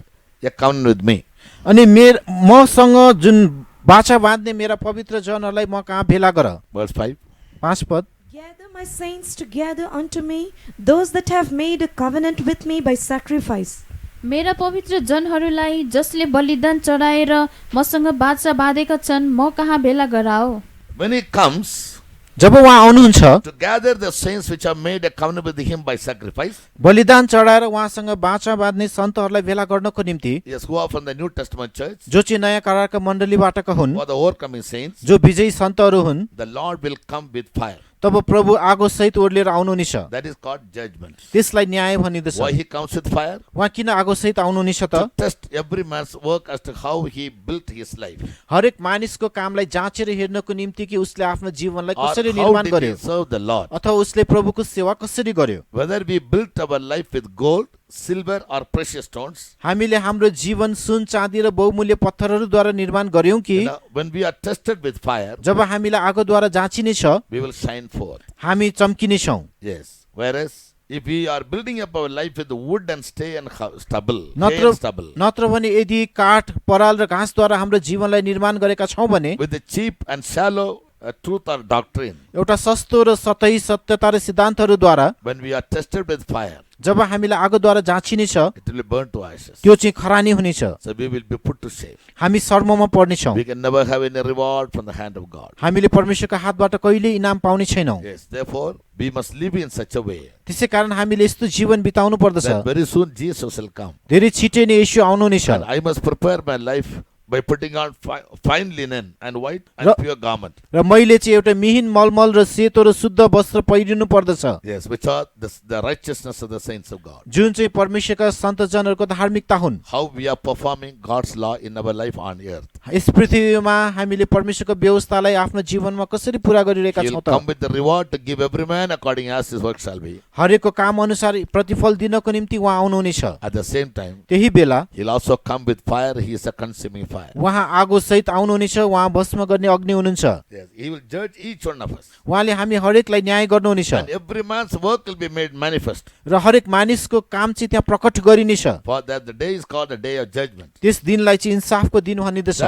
Speaker 1: a covenant with me.
Speaker 2: अनि मसँग जुन बाचा बाँध्ने मेरा पवित्र जनहरूलाई म कहाँ भेला गर।
Speaker 1: Verse 5.
Speaker 2: 5 पद,
Speaker 3: Gather my saints together unto me, those that have made a covenant with me by sacrifice.
Speaker 4: मेरा पवित्र जनहरूलाई जसले बलिदान चढाएर मसँग बाचा बाँधेका छन्, म कहाँ भेला गराओ।
Speaker 1: When he comes
Speaker 2: जब उहाँ आउनुहुन्छ
Speaker 1: to gather the saints which have made a covenant with him by sacrifice,
Speaker 2: बलिदान चढाएर उहाँसँग बाचा बाँध्ने सन्तहरूलाई भेला गर्नको निम्ति,
Speaker 1: yes, who are from the New Testament church,
Speaker 2: जो चाहिँ नयाँ करारका मण्डलीबाटका हुन्,
Speaker 1: who are the overcoming saints,
Speaker 2: जो विजयी सन्तहरू हुन्,
Speaker 1: the Lord will come with fire.
Speaker 2: तब प्रभु आगो सहित ओर्लिएर आउनुहुनेछ।
Speaker 1: That is called judgment.
Speaker 2: त्यसलाई न्याय भनिदछ।
Speaker 1: Why he comes with fire?
Speaker 2: उहाँ किन आगो सहित आउनुहुनेछ
Speaker 1: To
Speaker 2: त?
Speaker 1: test every man's work as to how he built his life.
Speaker 2: हरेक मानिसको कामलाई जाँचेर हेर्नको निम्ति कि उसले आफ्नो जीवनलाई
Speaker 1: Or
Speaker 2: कसरी
Speaker 1: how
Speaker 2: निर्माण
Speaker 1: did he
Speaker 2: गर्यो
Speaker 1: serve the Lord.
Speaker 2: अथवा उसले प्रभुको सेवा कसरी गर्यो।
Speaker 1: Whether we built our life with gold, silver or precious stones,
Speaker 2: हामीले हाम्रो जीवन सुन चाँदी र बहुमूल्य पत्थरहरूद्वारा निर्माण गर्यौं कि
Speaker 1: when we are tested with fire,
Speaker 2: जब हामीलाई आगोद्वारा जाँचिनेछ,
Speaker 1: we will shine forth.
Speaker 2: हामी चम्किनेछौँ।
Speaker 1: Yes. Whereas if we are building up our life with wood and stay and stubble, hay and stubble,
Speaker 2: नत्र भने यदि काठ पराल र घाँसद्वारा हाम्रो जीवनलाई निर्माण गरेका छौं भने,
Speaker 1: with the cheap and shallow truth or doctrine,
Speaker 2: एउटा सस्तो र सतही सत्यता र सिद्धान्तहरूद्वारा
Speaker 1: when we are tested with fire,
Speaker 2: जब हामीलाई आगोद्वारा जाँचिनेछ
Speaker 1: it will be burnt to ashes.
Speaker 2: त्यो चाहिँ खरानी हुनेछ,
Speaker 1: So we will be put to shame.
Speaker 2: हामी शर्ममा पर्नेछौँ।
Speaker 1: We can never have any reward from the hand of God.
Speaker 2: हामीले परमेश्वरका हातबाट कहिले इनाम पाउने छैनौँ।
Speaker 1: Yes, therefore we must live in such a way
Speaker 2: त्यसै कारण हामीले यस्तो जीवन बिताउनु पर्दछ।
Speaker 1: that very soon Jesus will come.
Speaker 2: धेरै छिटै नै येशू आउनुहुनेछ।
Speaker 1: And I must prepare my life by putting on fine linen and white and
Speaker 2: र-
Speaker 1: pure garment.
Speaker 2: र मैले चाहिँ एउटा मिहिन मलमल र सेतो र शुद्ध वस्त्र पहिरिनु पर्दछ,
Speaker 1: Yes, which are the righteousness of the saints of God.
Speaker 2: जुन चाहिँ परमेश्वरका सन्तजनहरूको धार्मिकता हुन्।
Speaker 1: How we are performing God's law in our life on earth.
Speaker 2: यस पृथ्वीमा हामीले परमेश्वरको व्यवस्थालाई आफ्नो जीवनमा कसरी पूरा गरिरहेका
Speaker 1: He
Speaker 2: छौँ
Speaker 1: will
Speaker 2: त?
Speaker 1: come with the reward to give every man according as his work shall be.
Speaker 2: हरेकको काम अनुसार प्रतिफल दिनको निम्ति उहाँ आउनुहुनेछ।
Speaker 1: At the same time,
Speaker 2: त्यही बेला
Speaker 1: he'll also come with fire. He is a consuming fire.
Speaker 2: उहाँ आगो सहित आउनुहुनेछ, उहाँ भस्म गर्ने अग्नि हुनुहुन्छ।
Speaker 1: Yes, he will judge each one of us.
Speaker 2: उहाँले हामी हरेकलाई न्याय गर्नुहुनेछ
Speaker 1: And every man's work will be made manifest.
Speaker 2: र हरेक मानिसको काम चाहिँ त्यहाँ प्रकट गरिनेछ।
Speaker 1: For that the day is called the day of judgment.
Speaker 2: त्यस दिनलाई चाहिँ इन्साफको दिन भनिँदछ।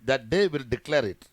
Speaker 1: That day will declare it.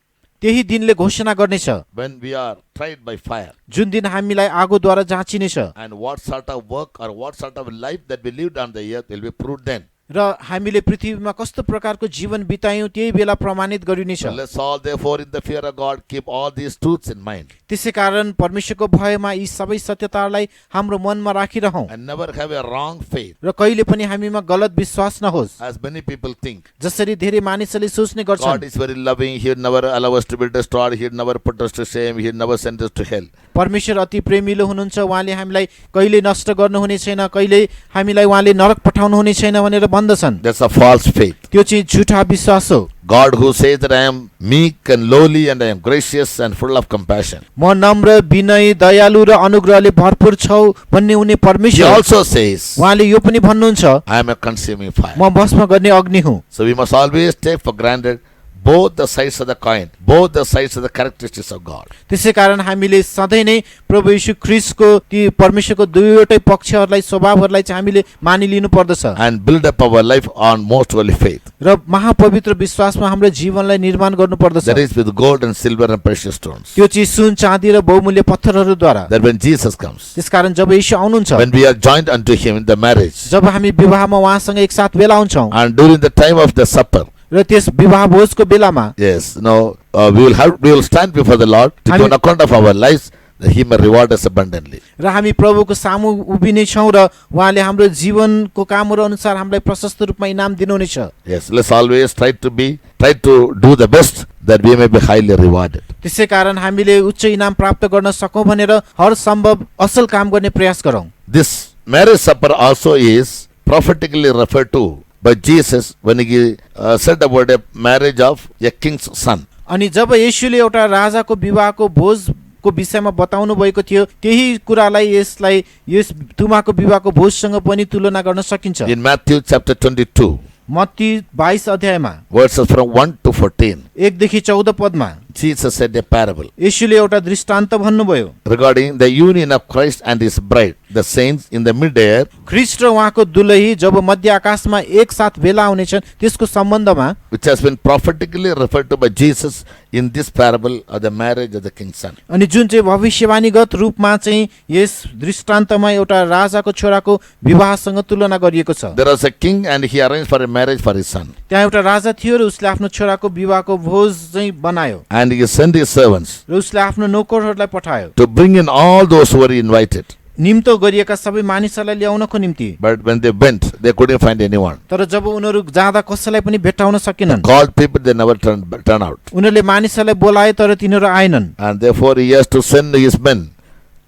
Speaker 2: त्यही दिनले घोषणा गर्नेछ
Speaker 1: When we are tried by fire.
Speaker 2: जुन दिन हामीलाई आगोद्वारा जाँचिनेछ
Speaker 1: And what sort of work or what sort of life that we lived on the earth will be proved then.
Speaker 2: र हामीले पृथ्वीमा कस्तो प्रकारको जीवन बितायौँ त्यही बेला प्रमाणित गरिनेछ।
Speaker 1: So let's all therefore in the fear of God keep all these truths in mind.
Speaker 2: त्यसै कारण परमेश्वरको भयमा यी सबै सत्यतालाई हाम्रो मनमा राखिरहौँ
Speaker 1: And never have a wrong faith.
Speaker 2: र कहिले पनि हामीमा गलत विश्वास नहोस्,
Speaker 1: As many people think.
Speaker 2: जसरी धेरै मानिसहरूले सोच्ने
Speaker 1: God
Speaker 2: गर्छन्।
Speaker 1: is very loving. He will never allow us to be destroyed. He will never put us to shame. He will never send us to hell.
Speaker 2: परमेश्वर अति प्रेमिलो हुनुहुन्छ, उहाँले हामीलाई कहिले नष्ट गर्नुहुने छैन, कहिले हामीलाई उहाँले नरक पठाउनुहुने छैन भनेर भन्दछन्।
Speaker 1: That's a false faith.
Speaker 2: त्यो चाहिँ झुटा विश्वास हो।
Speaker 1: God who says that I am meek and lowly and I am gracious and full of compassion.
Speaker 2: म नम्र, विनय, दयालु र अनुग्रहले भरपूर छौ भन्ने हुने
Speaker 1: He
Speaker 2: परमेश्वर,
Speaker 1: also says
Speaker 2: उहाँले यो पनि भन्नुहुन्छ,
Speaker 1: I am a consuming fire.
Speaker 2: म भस्म गर्ने अग्नि हुँ।
Speaker 1: So we must always take for granted both the sides of the coin, both the sides of the characteristics of God.
Speaker 2: त्यसै कारण हामीले सधैँ नै प्रभु यीशु ख्रीष्टको ती परमेश्वरको दुईवटै पक्षहरूलाई, स्वभावहरूलाई चाहिँ हामीले मानिलिनु पर्दछ
Speaker 1: And build up our life on most holy faith.
Speaker 2: र महापवित्र विश्वासमा हाम्रो जीवनलाई निर्माण गर्नु पर्दछ।
Speaker 1: That is with gold and silver and precious stones.
Speaker 2: त्यो चाहिँ सुन, चाँदी र बहुमूल्य पत्थरहरूद्वारा।
Speaker 1: That when Jesus comes,
Speaker 2: त्यसकारण जब यीशु आउनुहुन्छ,
Speaker 1: when we are joined unto him in the marriage,
Speaker 2: जब हामी विवाहमा उहाँसँग एकसाथ भेला हुन्छौँ
Speaker 1: and during the time of the supper,
Speaker 2: र त्यस विवाह भोजको बेलामा
Speaker 1: yes, we will stand before the Lord to give an account of our lives, that he may reward us abundantly.
Speaker 2: र हामी प्रभुको सामु उभिने छौँ र उहाँले हाम्रो जीवनको कामहरू अनुसार हामीलाई प्रशस्त रूपमा इनाम दिनुहुनेछ।
Speaker 1: Yes, let's always try to do the best that we may be highly rewarded.
Speaker 2: त्यसै कारण हामीले उच्च इनाम प्राप्त गर्न सकौँ भनेर हर सम्भव असल काम गर्ने प्रयास गरौँ।
Speaker 1: This marriage supper also is prophetically referred to by Jesus when he said about a marriage of a king's son.
Speaker 2: अनि जब येशूले एउटा राजाको विवाहको भोजको विषयमा बताउनु भएको थियो, त्यही कुरालाई यस तुमाको विवाहको भोजसँग पनि तुलना गर्न सकिन्छ।
Speaker 1: In Matthew chapter 22,
Speaker 2: मत्ती 22 अध्यायमा
Speaker 1: verses from 1 to 14,
Speaker 2: 1 देखि 14 पदमा
Speaker 1: Jesus said a parable
Speaker 2: येशूले एउटा दृष्टान्त भन्नुभयो
Speaker 1: regarding the union of Christ and his bride, the saints in the mid-air,
Speaker 2: ख्रीष्ट र उहाँको दुलही जब मध्य आकाशमा एक साथ भेला हुनेछन् त्यसको सम्बन्धमा,
Speaker 1: which has been prophetically referred to by Jesus in this parable of the marriage of the king's son.
Speaker 2: अनि जुन चाहिँ भविष्यवाणीगत रूपमा चाहिँ यस दृष्टान्तमा एउटा राजाको छोराको विवाहसँग तुलना गरिएको छ।
Speaker 1: There was a king and he arranged for a marriage for his son.
Speaker 2: त्यहाँ एउटा राजा थियो र उसले आफ्नो छोराको विवाहको भोज चाहिँ बनायो
Speaker 1: And he sent his servants
Speaker 2: र उसले आफ्नो नोकरहरूलाई पठायो
Speaker 1: to bring in all those who were invited.
Speaker 2: निम्तो गरिएका सबै मानिसहरूलाई ल्याउनको निम्ति।
Speaker 1: But when they went, they couldn't find anyone.
Speaker 2: तर जब उनीहरू जाँदा कसैलाई पनि भेट्टाउन सकेनन्।
Speaker 1: Called people, they never turn out.
Speaker 2: उनीहरूले मानिसहरूलाई बोलाए तर तिनीहरू आएनन्।
Speaker 1: And therefore he has to send his men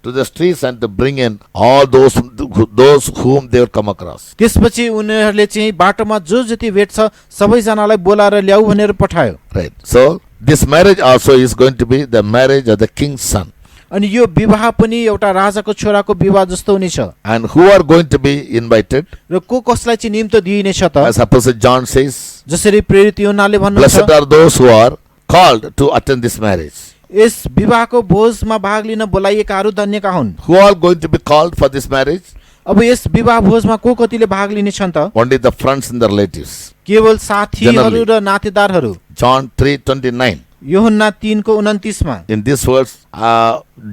Speaker 1: to the streets and to bring in all those whom they will come across.
Speaker 2: त्यसपछि उनीहरूले चाहिँ बाटोमा जो जति भेट्छ सबैजनालाई बोलाएर ल्याऊ भनेर पठायो।
Speaker 1: Right. So this marriage also is going to be the marriage of the king's son.
Speaker 2: अनि यो विवाह पनि एउटा राजाको छोराको विवाह जस्तो हुनेछ।
Speaker 1: And who are going to be invited?
Speaker 2: र कसलाई चाहिँ निम्तो दिइनेछ त?
Speaker 1: As Apostle John says,
Speaker 2: जसरी प्रेरित यूहन्नाले
Speaker 1: blessed
Speaker 2: भन्नुहुन्छ,
Speaker 1: are those who are called to attend this marriage.
Speaker 2: यस विवाहको भोजमा भाग लिन बोलाइएकाहरू धन्यका हुन्।
Speaker 1: Who are going to be called for this marriage?
Speaker 2: अब यस विवाह भोजमा कतिले भाग लिनेछन् त?
Speaker 1: Only the friends and the relatives.
Speaker 2: केवल साथीहरू र नातेदारहरू।
Speaker 1: John 3:29.
Speaker 2: यूहन्ना 3:29 मा
Speaker 1: In these words,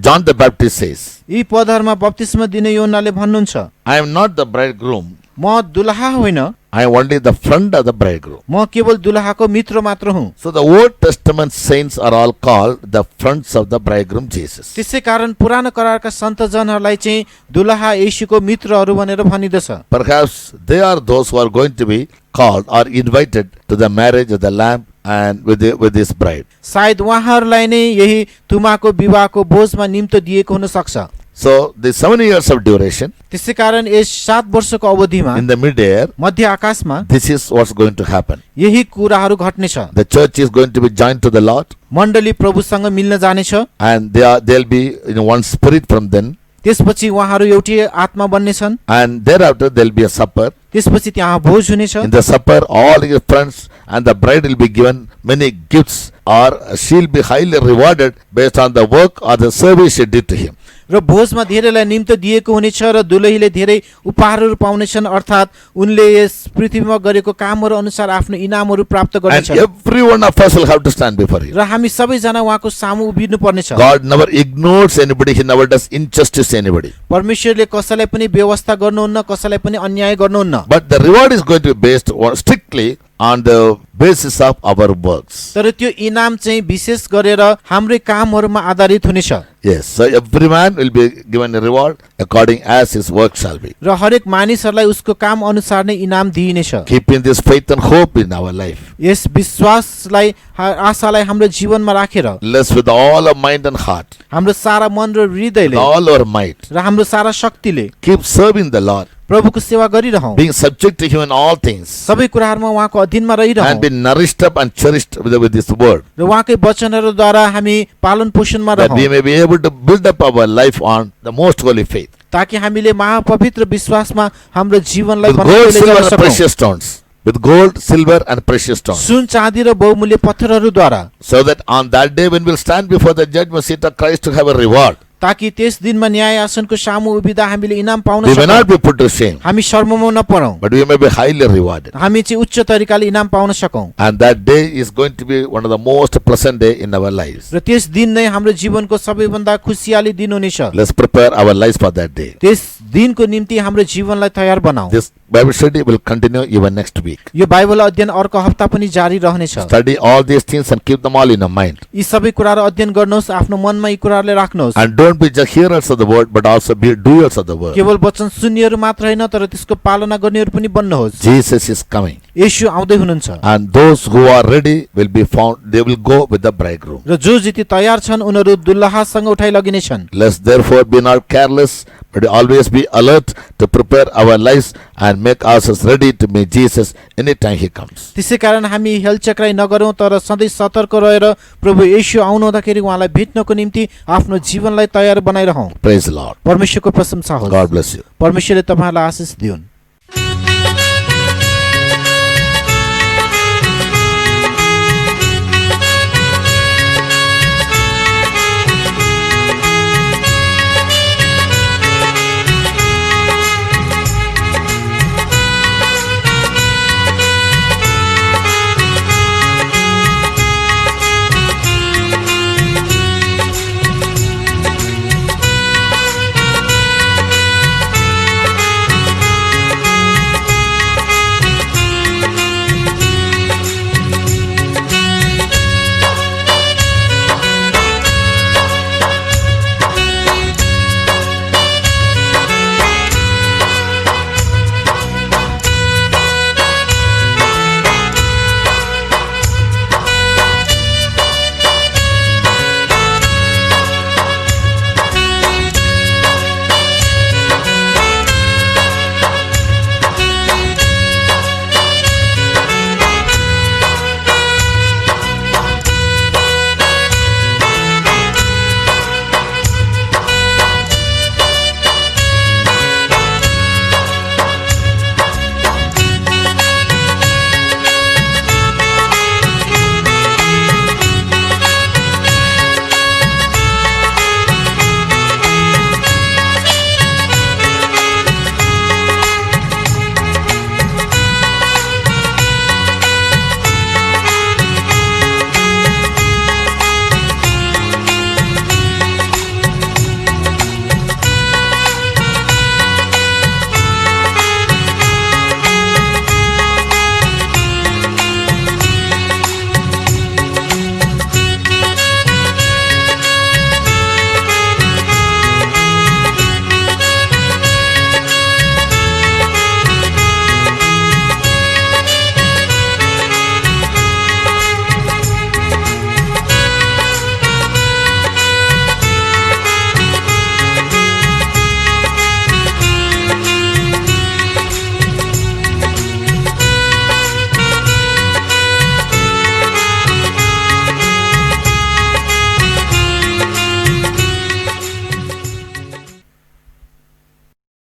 Speaker 1: John the Baptist says,
Speaker 2: यी पदहरूमा बप्तिस्मा दिने यूहन्नाले भन्नुहुन्छ,
Speaker 1: I am not the bridegroom,
Speaker 2: म दुलहा होइन,
Speaker 1: I am only the friend of the bridegroom.
Speaker 2: म केवल दुलहाको मित्र मात्र हुँ।
Speaker 1: So the Old Testament saints are all called the friends of the bridegroom Jesus.
Speaker 2: त्यसै कारण पुरानो करारका सन्तजनहरूलाई चाहिँ दुलहा येशूको मित्रहरू भनेर भनिदछ।
Speaker 1: Perhaps they are those who are going to be called or invited to the marriage of the Lamb and with his bride.
Speaker 2: सायद उहाँहरूलाई नै यही तुमाको विवाहको बोझमा निम्तो दिएको हुन सक्छ।
Speaker 1: So the 7 years of duration
Speaker 2: त्यसै कारण यस 7 वर्षको अवधिमा
Speaker 1: in the mid-air,
Speaker 2: मध्य आकाशमा
Speaker 1: this is what's going to happen.
Speaker 2: यही कुराहरू घट्नेछ।
Speaker 1: The church is going to be joined to the Lord,
Speaker 2: मण्डली प्रभुसँग मिल्न जानेछ।
Speaker 1: and they'll be in one spirit from then,
Speaker 2: त्यसपछि उहाँहरू एउटै आत्मा बन्नेछन्।
Speaker 1: and thereafter there'll be a supper.
Speaker 2: त्यसपछि त्यहाँ भोज हुनेछ।
Speaker 1: In the supper, all his friends and the bride will be given many gifts, or she'll be highly rewarded based on the work or the service she did to him.
Speaker 2: र भोजमा धेरैलाई निम्तो दिएको हुनेछ र दुलहीले धेरै उपहारहरू पाउनेछन्, अर्थात् उनले यस पृथ्वीमा गरेको कामहरू अनुसार आफ्नो इनामहरू प्राप्त
Speaker 1: And
Speaker 2: गर्नेछन्।
Speaker 1: every one of us will have to stand before him.
Speaker 2: र हामी सबैजना उहाँको सामु उभिनु पर्नेछ।
Speaker 1: God never ignores anybody, he never does injustice to anybody.
Speaker 2: परमेश्वरले कसैलाई पनि व्यवस्था गर्नुहुन्न, कसैलाई पनि अन्याय गर्नुहुन्न।
Speaker 1: But the reward is going to be based strictly on the basis of our works.
Speaker 2: तर त्यो इनाम चाहिँ विशेष गरेर हाम्रै कामहरूमा आधारित हुनेछ।
Speaker 1: Yes, so every man will be given a reward according as his work shall be.
Speaker 2: र हरेक मानिसहरूलाई उसको काम अनुसार नै इनाम दिइनेछ।
Speaker 1: Keeping this faith and hope in our life.
Speaker 2: यस विश्वासलाई आशालाई हाम्रो जीवनमा राखेर
Speaker 1: Bless with all our mind and heart,
Speaker 2: हाम्रो सारा मन र हृदयले
Speaker 1: with all our might.
Speaker 2: र हाम्रो सारा शक्तिले
Speaker 1: Keep serving the Lord,
Speaker 2: प्रभुको सेवा गरिरहौँ,
Speaker 1: being subject to him in all things,
Speaker 2: सबै कुराहरूमा उहाँको अधीनमा
Speaker 1: and
Speaker 2: रहिरहौँ
Speaker 1: be nourished up and cherished with this word,
Speaker 2: र उहाँकै वचनहरूद्वारा हामी पालन पोषणमा
Speaker 1: that we
Speaker 2: रहौँ,
Speaker 1: may be able to build up our life on the most holy faith.
Speaker 2: ताकि हामीले महापवित्र विश्वासमा हाम्रो जीवनलाई
Speaker 1: With gold,
Speaker 2: बनाएर
Speaker 1: silver,
Speaker 2: ल्याउन
Speaker 1: and
Speaker 2: सकौँ।
Speaker 1: precious stones. With gold, silver, and precious stones.
Speaker 2: सुन चाँदी र बहुमूल्य पत्थरहरूद्वारा,
Speaker 1: So that on that day when we'll stand before the judgment seat of Christ to have a reward,
Speaker 2: ताकि त्यस दिनमा न्याय आसनको सामु उभिँदा हामीले इनाम पाउन
Speaker 1: we may
Speaker 2: सकौँ,
Speaker 1: not be put to shame,
Speaker 2: हामी शर्ममा नपरौँ,
Speaker 1: but we may be highly rewarded.
Speaker 2: हामी चाहिँ उच्च तरिकाले इनाम पाउन सकौँ।
Speaker 1: And that day is going to be one of the most pleasant day in our lives.
Speaker 2: र त्यस दिन नै हाम्रो जीवनको सबैभन्दा खुसियाली दिन हुनेछ।
Speaker 1: Let's prepare our lives for that day.
Speaker 2: त्यस दिनको निम्ति हाम्रो जीवनलाई तयार बनाऊ।
Speaker 1: This Bible study will continue even next week.
Speaker 2: यो बाइबल अध्ययन अर्को हप्ता पनि जारी रहनेछ।
Speaker 1: Study all these things and keep them all in your mind.
Speaker 2: यी सबै कुराहरू अध्ययन गर्नुहोस्, आफ्नो मनमा यी कुराहरूले राख्नुहोस्।
Speaker 1: And don't be just hearers of the word, but also be doers of the word.
Speaker 2: केवल वचन सुन्नेहरू मात्र होइन, तर त्यसको पालना गर्नेहरू पनि बन्नुहोस्।
Speaker 1: Jesus is coming.
Speaker 2: येशू आउँदै हुनुहुन्छ
Speaker 1: And those who are ready will be found, they will go with the bridegroom.
Speaker 2: र जो जिति तयार छन् उनीहरू दुल्हासँग उठाइ लगिनेछन्।
Speaker 1: Let's therefore be not careless, but always be alert to prepare our lives and make ourselves ready to meet Jesus anytime he comes.
Speaker 2: त्यसै कारण हामी हेलचक्राइ नगरौँ, तर सधैँ सतर्क रहेर प्रभु येशू आउनुहुँदाखेरि उहाँलाई भेट्नको निम्ति आफ्नो जीवनलाई तयार बनाइरहौँ।
Speaker 1: Praise the Lord.
Speaker 2: परमेश्वरको प्रशंसा होस्।
Speaker 1: God bless you.
Speaker 2: परमेश्वरले तपाईहरुलाई आशिष दिउन्।